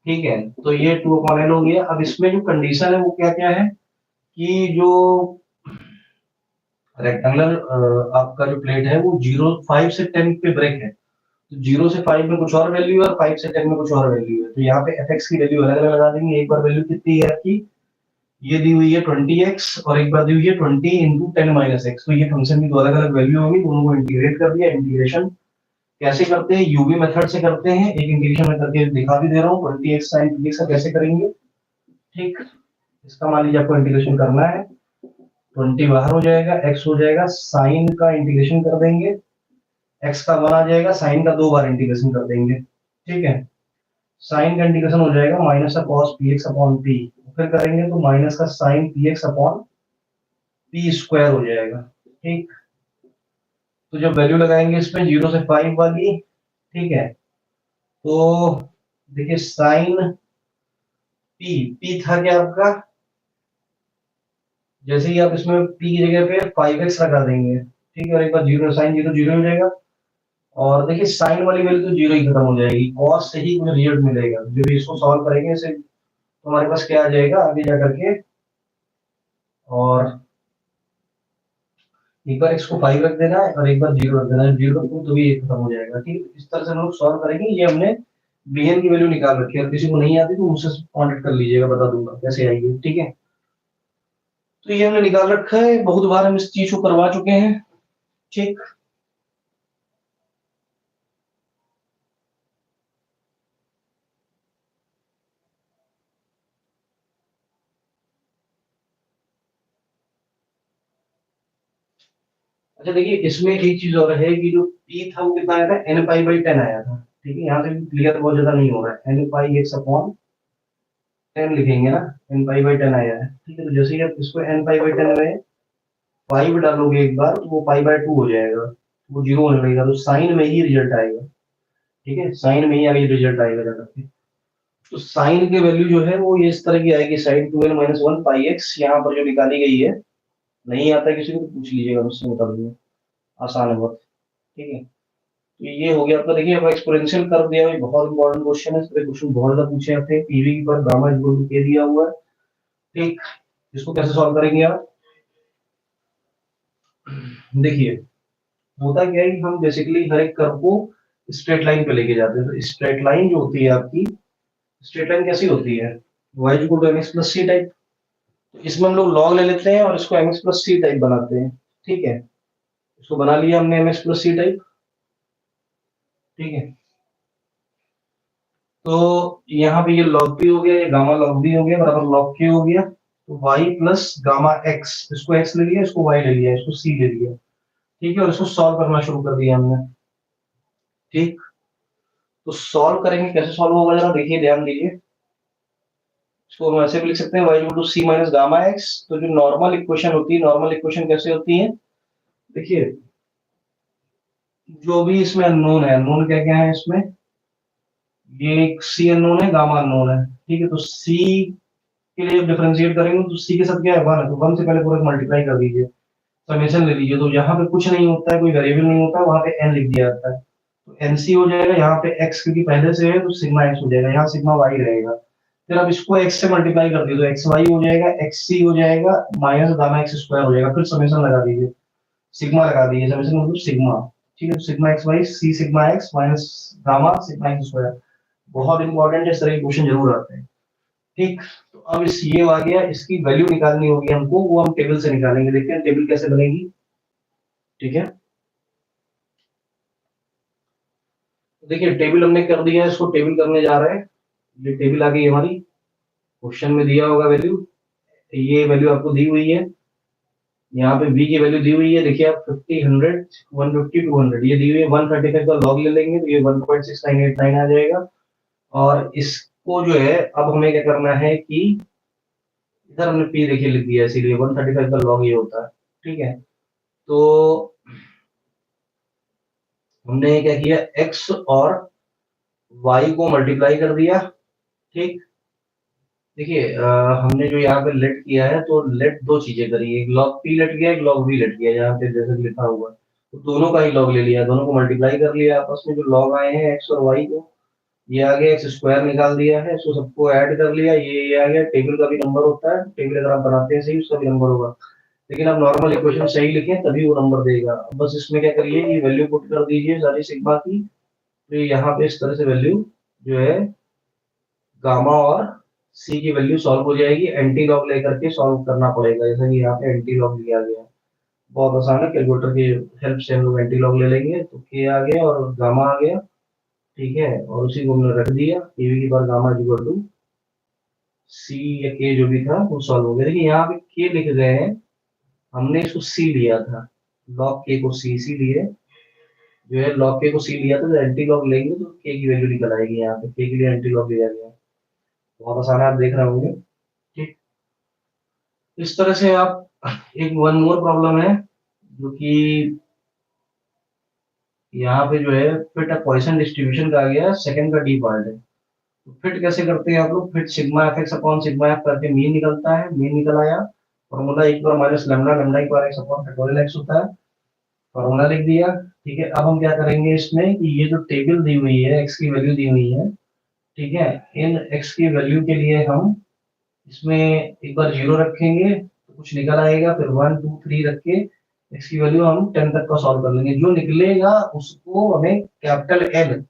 S1: ठीक है। तो ये 2/l हो गया। अब इसमें जो कंडीशन है वो क्या क्या है कि जो रेक्टेंगुलर आपका जो प्लेट है वो 0 5 से 10 पे ब्रेक है, तो 0 से 5 में कुछ और वैल्यू है और 5 से 10 में कुछ और वैल्यू है। तो यहाँ पे fx की वैल्यू अलग अलग लगा देंगे। एक बार वैल्यू कितनी है आपकी, ये दी हुई है 20x और एक बार दी हुई है 20 इंटू 10 माइनस एक्स। तो ये फंक्शन की दो अलग अलग वैल्यू होगी, दोनों को इंटीग्रेट कर दिया। इंटीग्रेशन कैसे करते हैं, यूवी मेथड से करते हैं। एक इंटीग्रेशन में करके दिखा भी दे रहा हूँ, 20x sin 2x का कैसे करेंगे। ठीक, इसका मान लीजिए आपको इंटीग्रेशन करना है, 20 बाहर हो जाएगा, x हो जाएगा, साइन का इंटीग्रेशन कर देंगे, x का 1 आ जाएगा, साइन का 2 बार इंटीग्रेशन कर देंगे। ठीक है, साइन का इंटीग्रेशन हो जाएगा माइनस का cos p x upon p, फिर करेंगे तो माइनस का sine p x upon p square हो जाएगा। ठीक, तो जब वैल्यू लगाएंगे इसमें 0 से 5 वाली, ठीक है, तो देखिए साइन पी, पी था क्या आपका, जैसे ही आप इसमें पी की जगह पे 5x लगा देंगे, ठीक है, और एक बार जीरो, साइन जीरो जीरो हो जाएगा। और देखिए साइन वाली वैल्यू तो जीरो ही खत्म हो जाएगी, कॉस से ही मुझे रिजल्ट मिलेगा। जब इसको सॉल्व करेंगे इसे, तो हमारे पास क्या आ जाएगा आगे जा करके, और एक बार x को 5 रख देना है और एक बार 0 रख देना है, 0 रखूं तो भी ये खत्म हो जाएगा। ठीक, इस तरह से हम लोग सॉल्व करेंगे। ये हमने bn की वैल्यू निकाल रखी है, और किसी को नहीं आती तो मुझसे कांटेक्ट कर लीजिएगा, बता दूंगा कैसे आएगी। ठीक है, तो ये हमने निकाल रखा है, बहुत बार हम इस चीज को करवा चुके हैं। ठीक, अच्छा देखिए इसमें एक चीज और है कि जो p था वो कितना आया था, n पाई बाई 10 आया था। ठीक है, यहाँ से भी क्लियर बहुत ज्यादा नहीं हो रहा है, n पाई एक्स अपॉन 10 लिखेंगे ना, n पाई बाई 10 आया है। ठीक है, तो जैसे ही आप इसको n पाई बाई 10 में 5 डालोगे एक बार, तो वो पाई बाय 2 हो जाएगा, वो जीरो होने लगेगा, तो साइन में ही रिजल्ट आएगा। ठीक है, साइन में ही आगे रिजल्ट आएगा जाकर के। तो साइन की वैल्यू जो है वो ये इस तरह की आएगी, साइन 2n माइनस 1 पाई एक्स, यहाँ पर जो निकाली गई है। नहीं आता है किसी को तो पूछ लीजिएगा, मुझसे बता दूंगा, आसान है बहुत। ठीक है, तो ये हो गया आपका। देखिए अब एक्सपोनेंशियल कर्व दिया हुआ है, बहुत इंपॉर्टेंट क्वेश्चन है, इस तरह क्वेश्चन बहुत ज्यादा पूछे जाते हैं। पीवी पर गामा इक्वल टू के दिया हुआ है। ठीक, इसको कैसे सॉल्व करेंगे आप, देखिए होता क्या है कि हम बेसिकली हर एक कर्व को स्ट्रेट लाइन पे लेके जाते हैं। तो स्ट्रेट लाइन जो होती है आपकी, स्ट्रेट लाइन कैसी होती है, y equal to mx plus c type. तो इसमें हम लोग लॉग ले लेते हैं और इसको mx प्लस सी टाइप बनाते हैं। ठीक है, इसको बना लिया हमने mx प्लस सी टाइप। ठीक है, तो यहाँ पे ये log p हो गया, ये गामा log b हो गया, बराबर log k हो गया। तो y प्लस गामा x, इसको x ले लिया, इसको y ले लिया, इसको c ले लिया। ठीक है, और इसको सॉल्व करना शुरू कर दिया हमने। ठीक, तो सॉल्व करेंगे, कैसे सॉल्व होगा जरा देखिए, ध्यान दीजिए। इसको हम ऐसे भी लिख सकते हैं y equal to c minus gamma x। तो जो नॉर्मल इक्वेशन होती है, नॉर्मल इक्वेशन कैसे होती है, देखिए जो भी इसमें अननोन है, अननोन क्या क्या है इसमें, ये एक c अननोन है, गामा अननोन है। ठीक है, तो c के लिए जब डिफरेंशिएट करेंगे तो c के साथ क्या है, 1 है, तो 1 से पहले पूरा मल्टीप्लाई कर दीजिए, समेशन ले लीजिए। तो जहां पे कुछ नहीं होता है, कोई वेरिएबल नहीं होता, वहां पे n लिख दिया जाता है। तो nc हो जाएगा, यहाँ पे x क्योंकि पहले से है तो सिग्मा x हो जाएगा, यहाँ सिग्मा y रहेगा। फिर अब इसको x से मल्टीप्लाई कर दिए तो एक्स वाई हो जाएगा, एक्स सी हो जाएगा, माइनस गामा एक्स स्क्वायर हो जाएगा। फिर समेशन लगा दीजिए, सिग्मा लगा दीजिए, समेशन मतलब सिग्मा। ठीक है, तो sigma x y c sigma x minus gamma sigma x square. बहुत इंपॉर्टेंट है, इस तरह के क्वेश्चन जरूर आते हैं। ठीक, तो अब इस ये आ गया, इसकी वैल्यू निकालनी होगी हमको, वो हम टेबल से निकालेंगे। देखते हैं टेबल कैसे बनेगी। ठीक है, तो देखिए टेबल हमने कर दिया है, इसको टेबल करने जा रहे हैं। ये टेबल आ गई हमारी, क्वेश्चन में दिया होगा वैल्यू, ये वैल्यू आपको दी हुई है। यहाँ पे v की वैल्यू दी हुई है, देखिए आप 50, 100, 150, 200 ये दी हुई है। 135 का लॉग ले लेंगे तो ये 1.6989 आ जाएगा। और इसको जो है अब हमें क्या करना है कि इधर हमने p देखिए लिख दिया, इसीलिए 135 का लॉग ये होता है। ठीक है, तो हमने क्या किया, x और y को मल्टीप्लाई कर दिया। ठीक, देखिए हमने जो यहाँ पे लेट किया है, तो लेट दो चीजें करी, एक लॉग पी लेट किया, एक लॉग वी लेट किया, यहाँ पे जैसे लिखा हुआ है। तो दोनों का ही लॉग ले लिया, दोनों को मल्टीप्लाई कर लिया आपस में, जो लॉग आए हैं एक्स और वाई को, ये आ गया, एक्स स्क्वायर निकाल दिया है, इसको सबको ऐड कर लिया, ये आ गया। टेबल का भी नंबर होता है, टेबल अगर आप बनाते हैं सही उसका भी नंबर होगा, लेकिन आप नॉर्मल इक्वेशन सही लिखें तभी वो नंबर देगा। बस इसमें क्या करिए, ये वैल्यू पुट कर दीजिए सारी सिग्मा की। तो यहाँ पे इस तरह से वैल्यू जो है गामा और सी की वैल्यू सॉल्व हो जाएगी, एंटी लॉग लेकर के सॉल्व करना पड़ेगा, जैसे कि यहाँ पे एंटी लॉग लिया गया है। बहुत आसान है, कैलकुलेटर की हेल्प से हम लोग एंटी लॉग ले लेंगे, तो के आ गया और गामा आ गया, ठीक है, और उसी को हमने रख दिया, टीवी की बार गामा इक्वल टू सी या के जो भी था वो सॉल्व हो गया। देखिए यहाँ पे के लिख गए हैं, हमने इसको सी लिया था, लॉग के को सी सी लिए, जो है लॉग के को सी लिया था, तो एंटी लॉग लेंगे तो के की वैल्यू निकल आएगी, यहाँ पे के के लिए एंटी लॉग लिया गया। बहुत आसान है, आप देख रहे होंगे। ठीक, इस तरह से आप, एक वन मोर प्रॉब्लम है जो कि यहाँ पे जो है फिट पॉइसन डिस्ट्रीब्यूशन का आ गया, सेकंड का डी पार्ट है। तो फिट कैसे करते हैं आप लोग, fit sigma F x upon sigma F करके मीन निकलता है, मीन निकल आया, फॉर्मूला एक बार माइनस लेमडा, लेमडा एक बार एक्स अपॉन फैक्टोरियल एक्स होता है, फॉर्मूला लिख दिया। ठीक है, अब हम क्या करेंगे इसमें कि ये जो टेबल दी हुई है, एक्स की वैल्यू दी हुई है, ठीक है, इन एक्स की वैल्यू के लिए हम इसमें एक बार जीरो रखेंगे तो कुछ निकल आएगा, फिर 1 2 3 रख के एक्स की वैल्यू हम 10 तक का सॉल्व कर लेंगे, जो निकलेगा उसको हमें कैपिटल एन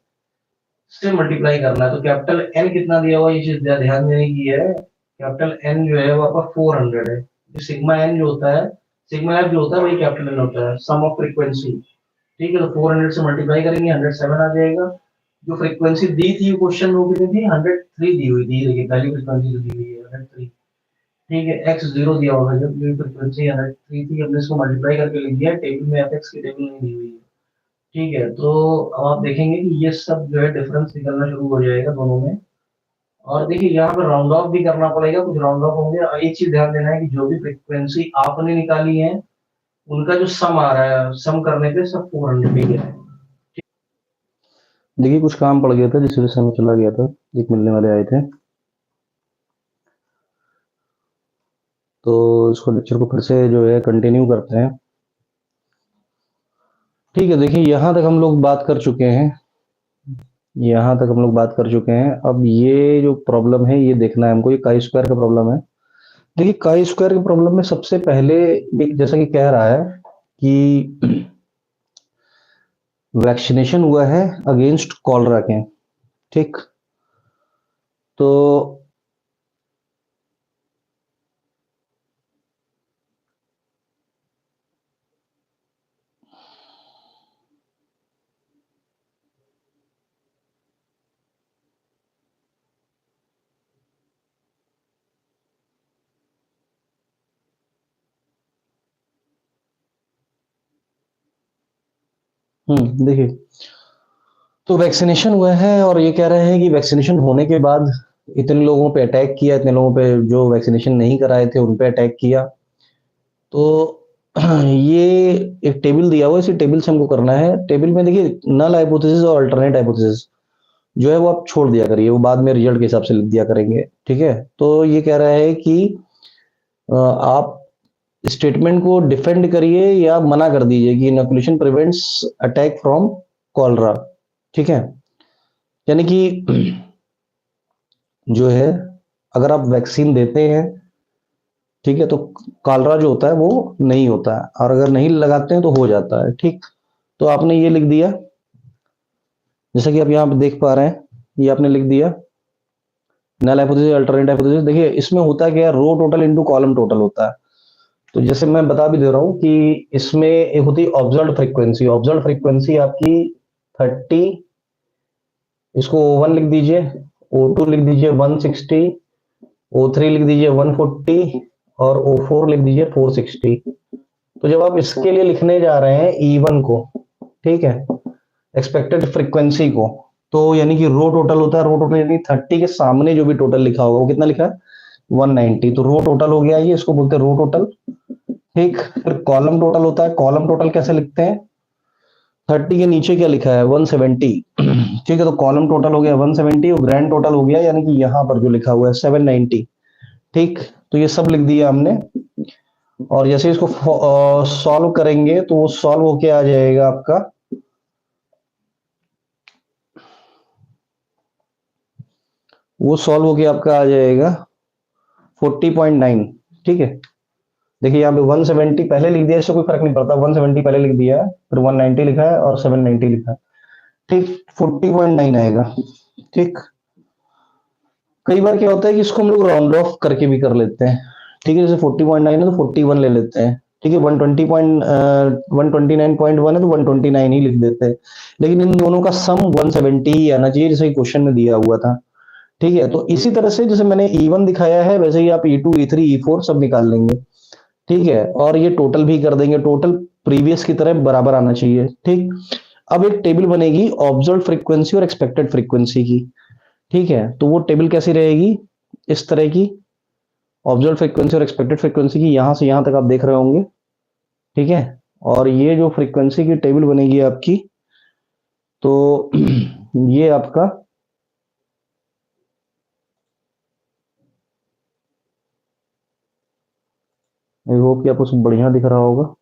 S1: से मल्टीप्लाई करना है। तो कैपिटल एन कितना दिया हुआ है, ये चीज ध्यान देने की है। कैपिटल एन जो है वो आपका 400 है। जो सिग्मा एन जो होता है, सिग्मा एफ जो होता है वही कैपिटल एन होता है, सम ऑफ फ्रीक्वेंसी। ठीक है, तो 400 से मल्टीप्लाई करेंगे, 107 आ जाएगा। जो फ्रीक्वेंसी दी थी क्वेश्चन में वो कितनी थी, 103 दी हुई थी, देखिए पहली फ्रीक्वेंसी जो दी हुई है 103। ठीक है, एक्स जीरो दिया हुआ है, जब फ्रीक्वेंसी 103 थी, हमने इसको मल्टीप्लाई करके लिख दिया, टेबल में एफ एक्स की टेबल नहीं दी हुई है। ठीक है, तो अब आप देखेंगे कि ये सब जो है डिफरेंस निकलना शुरू हो जाएगा दोनों में। और देखिए यहाँ पे राउंड ऑफ भी करना पड़ेगा, कुछ राउंड ऑफ होंगे, और एक चीज ध्यान देना है कि जो भी फ्रीक्वेंसी आपने निकाली है उनका जो सम आ रहा है, सम करने पे सब 400 ही है। देखिए कुछ काम पड़ गया था जिस वजह से हमें चला गया था, एक मिलने वाले आए थे, तो इसको लेक्चर को फिर से जो है कंटिन्यू करते हैं। ठीक है, देखिए यहाँ तक हम लोग बात कर चुके हैं, यहाँ तक हम लोग बात कर चुके हैं। अब ये जो प्रॉब्लम है ये देखना है हमको, ये काई स्क्वायर का प्रॉब्लम है। देखिए काई स्क्वायर के प्रॉब्लम में सबसे पहले एक, जैसा कि कह रहा है कि वैक्सीनेशन हुआ है अगेंस्ट कॉलरा के, ठीक, तो देखिए, तो वैक्सीनेशन हुआ है और ये कह रहे हैं कि वैक्सीनेशन होने के बाद इतने लोगों पे अटैक किया, इतने लोगों पे जो वैक्सीनेशन नहीं कराए थे उन पे अटैक किया। तो ये एक टेबल दिया हुआ है, इसी टेबल से हमको करना है। टेबल में देखिए नल हाइपोथेसिस और अल्टरनेट हाइपोथेसिस जो है वो आप छोड़ दिया करिए, वो बाद में रिजल्ट के हिसाब से लिख दिया करेंगे, ठीक है। तो ये कह रहा है कि आप स्टेटमेंट को डिफेंड करिए या मना कर दीजिए कि inoculation prevents attack from cholera, ठीक है। यानी कि जो है अगर आप वैक्सीन देते हैं, ठीक है, तो कॉलरा जो होता है वो नहीं होता है, और अगर नहीं लगाते हैं तो हो जाता है, ठीक। तो आपने ये लिख दिया, जैसा कि आप यहाँ पे देख पा रहे हैं, ये आपने लिख दिया नल हाइपोथेसिस अल्टरनेट हाइपोथेसिस। देखिए इसमें होता क्या है, रो टोटल इनटू कॉलम टोटल होता है। तो जैसे मैं बता भी दे रहा हूँ कि इसमें एक होती है ऑब्जर्व्ड फ्रीक्वेंसी, ऑब्जर्व्ड फ्रीक्वेंसी आपकी 30, इसको O1 लिख दीजिए, O2 लिख दीजिए 160, O3 लिख दीजिए 140 और O4 लिख दीजिए 460। तो जब आप इसके लिए लिखने जा रहे हैं E1 को, ठीक है, एक्सपेक्टेड फ्रीक्वेंसी को, तो यानी कि रो टोटल होता है, रो टोटल यानी 30 के सामने जो भी टोटल लिखा होगा वो कितना लिखा है 190, तो रो टोटल हो गया, ये इसको बोलते हैं रो टोटल, ठीक। फिर कॉलम टोटल होता है, कॉलम टोटल कैसे लिखते हैं, 30 के नीचे क्या लिखा है 170, ठीक है, तो कॉलम टोटल हो गया 170 और ग्रैंड टोटल हो गया यानी कि यहाँ पर जो लिखा हुआ है 790, ठीक। तो ये सब लिख दिया हमने, और जैसे इसको सॉल्व करेंगे तो वो सॉल्व होके आ जाएगा आपका, वो सॉल्व होके आपका आ जाएगा 40.9, ठीक है। देखिए यहाँ पे 170 पहले लिख दिया, इससे कोई फर्क नहीं पड़ता, 170 पहले लिख दिया, फिर 190 लिखा है और 790 लिखा है। ठीक, 40.9 आएगा। ठीक, कई बार क्या होता है कि इसको हम लोग राउंड ऑफ करके भी कर लेते हैं। ठीक है, जैसे 40.9 है तो 41 ले लेते हैं। ठीक है, 129.1 है तो 129 ही लिख देते हैं। लेकिन इन दोनों का सम 170 ही आना चाहिए, जैसे क्वेश्चन में दिया हुआ था। ठीक है, तो इसी तरह से जैसे मैंने E1 दिखाया है, वैसे ही आप E2, E3, E4 सब निकाल लेंगे। ठीक है, और ये टोटल भी कर देंगे, टोटल प्रीवियस की तरह बराबर आना चाहिए। ठीक, अब एक टेबल बनेगी ऑब्जर्व फ्रीक्वेंसी और एक्सपेक्टेड फ्रीक्वेंसी की। ठीक है, तो वो टेबल कैसी रहेगी, इस तरह की, ऑब्जर्व फ्रीक्वेंसी और एक्सपेक्टेड फ्रीक्वेंसी की, यहां से यहां तक आप देख रहे होंगे। ठीक है, और ये जो फ्रीक्वेंसी की टेबल बनेगी आपकी, तो ये आपका आई होप कि आपको सब बढ़िया दिख रहा होगा।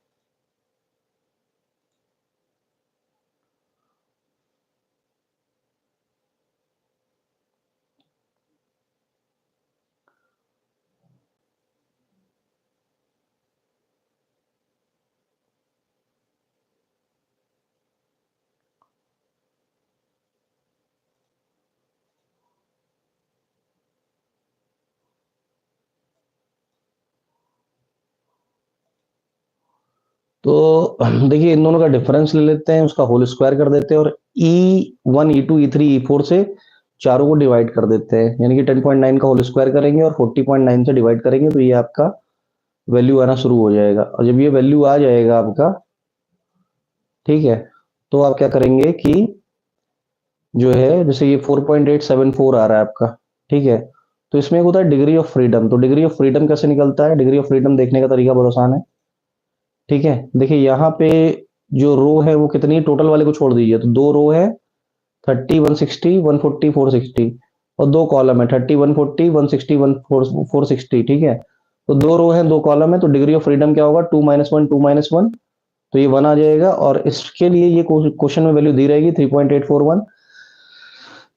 S1: तो देखिए, इन दोनों का डिफरेंस ले लेते हैं, उसका होल स्क्वायर कर देते हैं, और E1, E2, E3, E4 से चारों को डिवाइड कर देते हैं, यानी कि 10.9 का होल स्क्वायर करेंगे और 40.9 से डिवाइड करेंगे, तो ये आपका वैल्यू आना शुरू हो जाएगा। और जब ये वैल्यू आ जाएगा आपका, ठीक है, तो आप क्या करेंगे कि जो है, जैसे ये 4.874 आ रहा है आपका। ठीक है, तो इसमें एक होता है डिग्री ऑफ फ्रीडम। तो डिग्री ऑफ फ्रीडम कैसे निकलता है, डिग्री ऑफ फ्रीडम देखने का तरीका बहुत आसान है। ठीक है, देखिए यहाँ पे जो रो है वो कितनी, टोटल वाले को छोड़ दीजिए, तो दो रो है, 30, 160, 140, 460, और दो कॉलम है, 30, 140, 160, 460। ठीक है, तो दो रो है, दो कॉलम है, तो डिग्री ऑफ फ्रीडम क्या होगा, 2 - 1, 2 - 1, तो ये 1 आ जाएगा। और इसके लिए ये क्वेश्चन में वैल्यू दी रहेगी 3.841।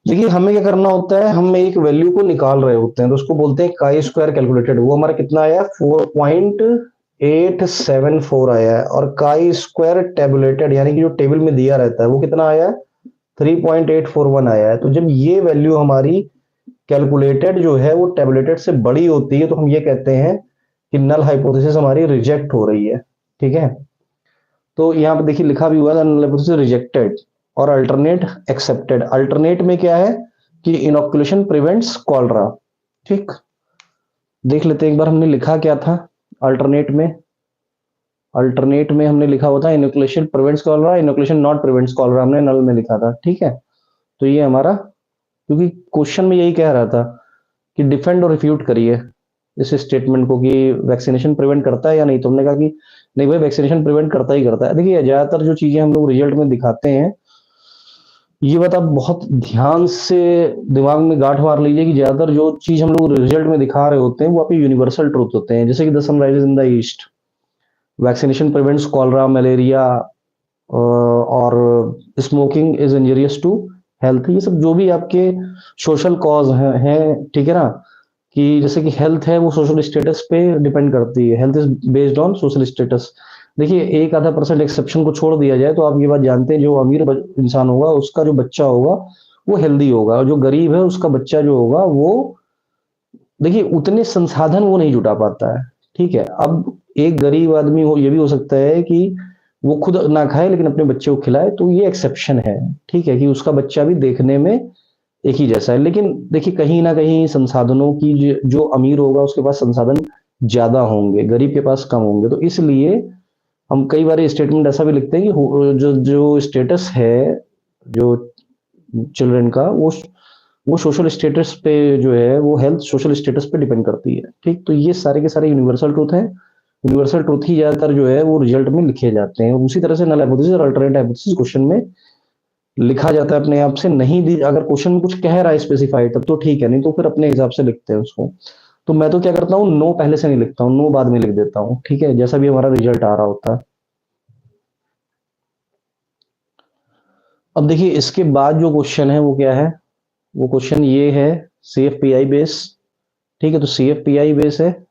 S1: देखिए, हमें क्या करना होता है, हम एक वैल्यू को निकाल रहे होते हैं, तो उसको बोलते हैं काई स्क्वायर कैलकुलेटेड। वो हमारा कितना आया, 4.874 आया है। और काई स्क्वायर टेबुलेटेड, यानी कि जो टेबल में दिया रहता है, वो कितना आया है, 3.841 आया है। तो जब ये वैल्यू हमारी कैलकुलेटेड जो है वो टेबुलेटेड से बड़ी होती है, तो हम ये कहते हैं कि नल हाइपोथेसिस हमारी रिजेक्ट हो रही है। ठीक है, तो यहाँ पे देखिए लिखा भी हुआ है, नल हाइपोथेसिस रिजेक्टेड और अल्टरनेट एक्सेप्टेड। अल्टरनेट में क्या है कि इनोकुलेशन प्रिवेंट्स कॉलरा। ठीक, देख लेते हैं एक बार हमने लिखा क्या था अल्टरनेट में। अल्टरनेट में हमने लिखा हुआ था inoculation prevents cholera, inoculation not prevents cholera, हमने नल में लिखा था। ठीक है, तो ये हमारा, क्योंकि क्वेश्चन में यही कह रहा था कि डिफेंड और रिफ्यूट करिए इस स्टेटमेंट को कि वैक्सीनेशन प्रिवेंट करता है या नहीं। तुमने कहा कि नहीं भाई, वैक्सीनेशन प्रिवेंट करता ही करता है। देखिए, ज्यादातर जो चीजें हम लोग रिजल्ट में दिखाते हैं, ये बात आप बहुत ध्यान से दिमाग में गांठ मार लीजिए कि ज्यादातर जो चीज हम लोग रिजल्ट में दिखा रहे होते हैं वो आपके यूनिवर्सल ट्रूथ होते हैं। जैसे कि the sun rises in the east, vaccination prevents cholera, malaria, और smoking is injurious to health. ये सब जो भी आपके सोशल कॉज हैं, ठीक है ना, कि जैसे कि हेल्थ है वो सोशल स्टेटस पे डिपेंड करती है, health is based on social status. देखिए, एक आधा परसेंट एक्सेप्शन को छोड़ दिया जाए तो आप ये बात जानते हैं, जो अमीर इंसान होगा उसका जो बच्चा होगा वो हेल्दी होगा, और जो गरीब है उसका बच्चा जो होगा वो, देखिए, उतने संसाधन वो नहीं जुटा पाता है। ठीक है, अब एक गरीब आदमी हो, ये भी हो सकता है कि वो खुद ना खाए लेकिन अपने बच्चे को खिलाए, तो ये एक्सेप्शन है। ठीक है, कि उसका बच्चा भी देखने में एक ही जैसा है। लेकिन देखिए, कहीं ना कहीं संसाधनों की जो अमीर होगा उसके पास संसाधन ज्यादा होंगे, गरीब के पास कम होंगे। तो इसलिए हम कई बार स्टेटमेंट ऐसा भी लिखते हैं कि जो जो स्टेटस है जो चिल्ड्रन का, वो सोशल स्टेटस पे जो है, वो हेल्थ सोशल स्टेटस पे डिपेंड करती है। ठीक, तो ये सारे के सारे यूनिवर्सल ट्रूथ है। यूनिवर्सल ट्रूथ ही ज्यादातर जो है वो रिजल्ट में लिखे जाते हैं। उसी तरह से नल हाइपोथेसिस और अल्टरनेट हाइपोथेसिस क्वेश्चन में लिखा जाता है अपने आप से। नहीं दी, अगर क्वेश्चन में कुछ कह रहा है स्पेसिफाइड तब तो ठीक है, नहीं तो फिर अपने हिसाब से लिखते हैं उसको। तो मैं तो क्या करता हूँ, नो पहले से नहीं लिखता हूँ, नो बाद में लिख देता हूँ। ठीक है, जैसा भी हमारा रिजल्ट आ रहा होता है। अब देखिए, इसके बाद जो क्वेश्चन है वो क्या है, वो क्वेश्चन ये है, C F P I base. ठीक है, तो C F P I base है,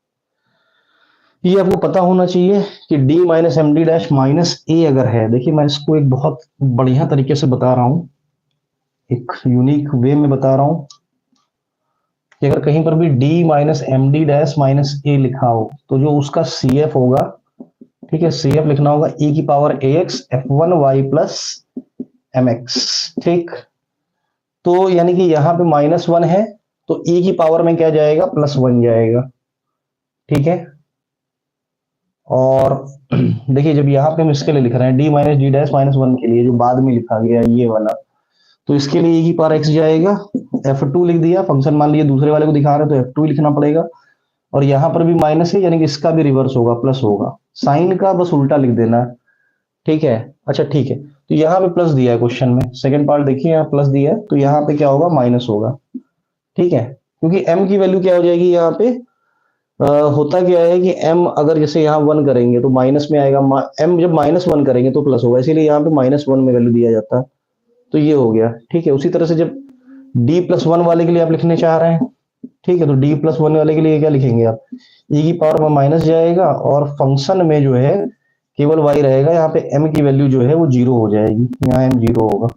S1: ये आपको पता होना चाहिए कि D - MD - -A अगर है। देखिए, मैं इसको एक बहुत बढ़िया तरीके से बता रहा हूँ। एक यूनिक वे में बता रहा हूं कि अगर कहीं पर भी D minus m D dash minus a लिखा हो तो जो उसका सी एफ होगा, ठीक है, सी एफ लिखना होगा e की power a x f one y plus m x. ठीक, तो यानी कि यहां पे -1 है तो e की पावर में क्या जाएगा, +1 जाएगा। ठीक है, और देखिए जब यहाँ पे हम इसके लिए लिख रहे हैं डी माइनस डी डैश -1 के लिए जो बाद में लिखा गया ये वाला, तो इसके लिए e की पावर x जाएगा, f2 लिख दिया, फंक्शन मान लीजिए दूसरे वाले को दिखा रहे हैं तो f2 लिखना पड़ेगा, और यहां पर भी माइनस है यानी कि इसका भी रिवर्स होगा, प्लस होगा, साइन का बस उल्टा लिख देना है। ठीक है, अच्छा ठीक है, तो यहाँ पे प्लस दिया है क्वेश्चन में, सेकंड पार्ट देखिए यहाँ प्लस दिया है तो यहाँ पे क्या होगा, माइनस होगा। ठीक है, क्योंकि m की वैल्यू क्या हो जाएगी यहाँ पे, होता क्या है कि m अगर जैसे यहाँ 1 करेंगे तो माइनस में आएगा, m जब -1 करेंगे तो प्लस होगा, इसीलिए यहाँ पे -1 में वैल्यू दिया जाता है, तो ये हो गया। ठीक है, उसी तरह से जब d+1 वाले के लिए आप लिखने चाह रहे हैं, ठीक है, तो d+1 वाले के लिए क्या लिखेंगे आप, e की पावर में माइनस जाएगा और फंक्शन में जो है केवल y रहेगा, यहाँ पे m की वैल्यू जो है वो 0 हो जाएगी, यहाँ m 0 होगा,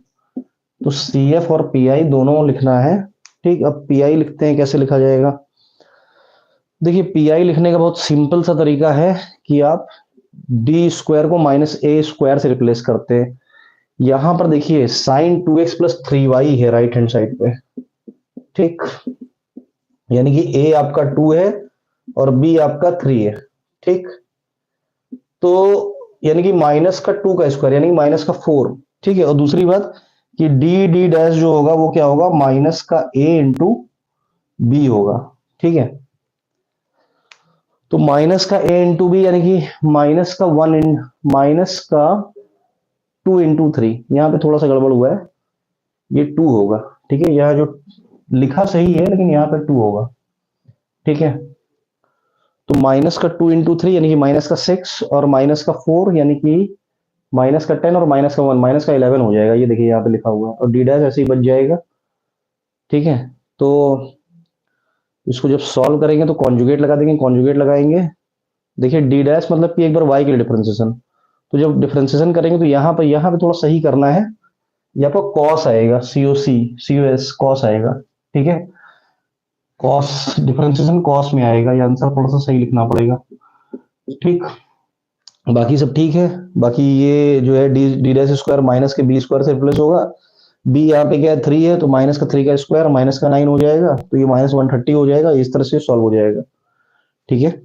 S1: तो CF और PI दोनों लिखना है। ठीक, अब PI लिखते हैं, कैसे लिखा जाएगा, देखिए PI लिखने का बहुत सिंपल सा तरीका है कि आप डी स्क्वायर को -a² से रिप्लेस करते हैं। यहां पर देखिए साइन 2x + 3y है राइट हैंड साइड पे। ठीक, यानी कि a आपका 2 है और b आपका 3 है। ठीक, तो यानी कि माइनस का 2 का स्क्वायर यानी कि -4। ठीक है, और दूसरी बात कि डी डी डैश जो होगा वो क्या होगा, माइनस का a इंटू बी होगा। ठीक है, तो माइनस का a इंटू बी यानी कि माइनस का 2 इंटू 3, यहाँ पे थोड़ा सा गड़बड़ हुआ है, ये 2 होगा। ठीक है, यह जो लिखा सही है लेकिन यहाँ पे 2 होगा। ठीक है, तो माइनस का 2 इंटू 3 यानी कि माइनस का 6 और माइनस का 4 यानी कि माइनस का 10 और माइनस का 1 माइनस का 11 हो जाएगा, ये देखिए यहाँ पे लिखा हुआ है, और डी डैश ऐसे ही बच जाएगा। ठीक है, तो इसको जब सॉल्व करेंगे तो कॉन्जुगेट लगा देंगे, कॉन्जुगेट लगाएंगे, देखिए डी डैश मतलब कि एक बार y के लिए डिफरेंशिएशन, तो जब डिफरेंशिएशन करेंगे तो यहाँ पे थोड़ा सही करना है, यहाँ पर कॉस आएगा, COS कॉस आएगा। ठीक है, कॉस डिफरेंशिएशन कॉस में आएगा, ये आंसर थोड़ा सा सही लिखना पड़ेगा। ठीक, बाकी सब ठीक है, बाकी ये जो है डी डैश स्क्वायर माइनस के बी स्क्वायर से रिप्लेस होगा, बी यहाँ पे क्या है 3 है तो माइनस का 3 का स्क्वायर माइनस का 9 हो जाएगा, तो ये -130 हो जाएगा, इस तरह से सॉल्व हो जाएगा। ठीक है,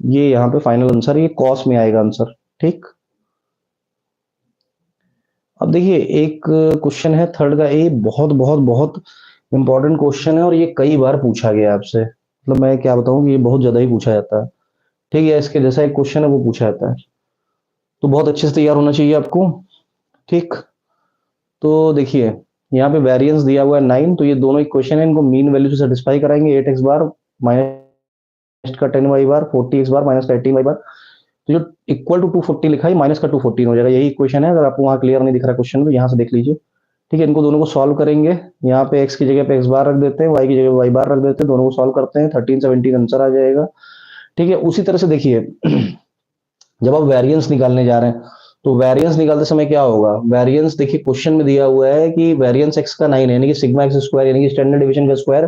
S1: ये यहाँ पे फाइनल आंसर, ये कॉस में आएगा आंसर। ठीक, अब देखिए एक क्वेश्चन है थर्ड का, ये बहुत बहुत बहुत इंपॉर्टेंट क्वेश्चन है और ये कई बार पूछा गया आपसे, मतलब मैं क्या बताऊं कि ये बहुत ज्यादा ही पूछा जाता है। ठीक है, इसके जैसा एक क्वेश्चन है वो पूछा जाता है, तो बहुत अच्छे से तैयार होना चाहिए आपको। ठीक, तो देखिए यहाँ पे वेरिएंस दिया हुआ है 9, तो ये दोनों इक्वेशन है, इनको मीन वैल्यू से सेटिस्फाई कराएंगे, 8x बार माइनस का 10y बार 40x बार माइनस का 18y बार, तो जो इक्वल टू 240 लिखा है माइनस का 214 हो जाएगा, यही इक्वेशन है। अगर आपको वहां क्लियर नहीं दिख रहा क्वेश्चन तो यहाँ से देख लीजिए। ठीक है, इनको दोनों को सॉल्व करेंगे, यहाँ पे x की जगह पे x बार रख देते हैं, y की जगह y बार रख देते हैं, दोनों को सॉल्व करते हैं, 1317 आंसर आ जाएगा। ठीक है, उसी तरह से देखिए जब आप वेरिएंस निकालने जा रहे हैं तो वेरिएंस निकालते समय क्या होगा, वेरिएंस देखिए क्वेश्चन में दिया हुआ है कि वेरिएंस x का 9 है यानी कि सिग्मा x स्क्वायर यानी कि स्टैंडर्ड डिवीजन का स्क्वायर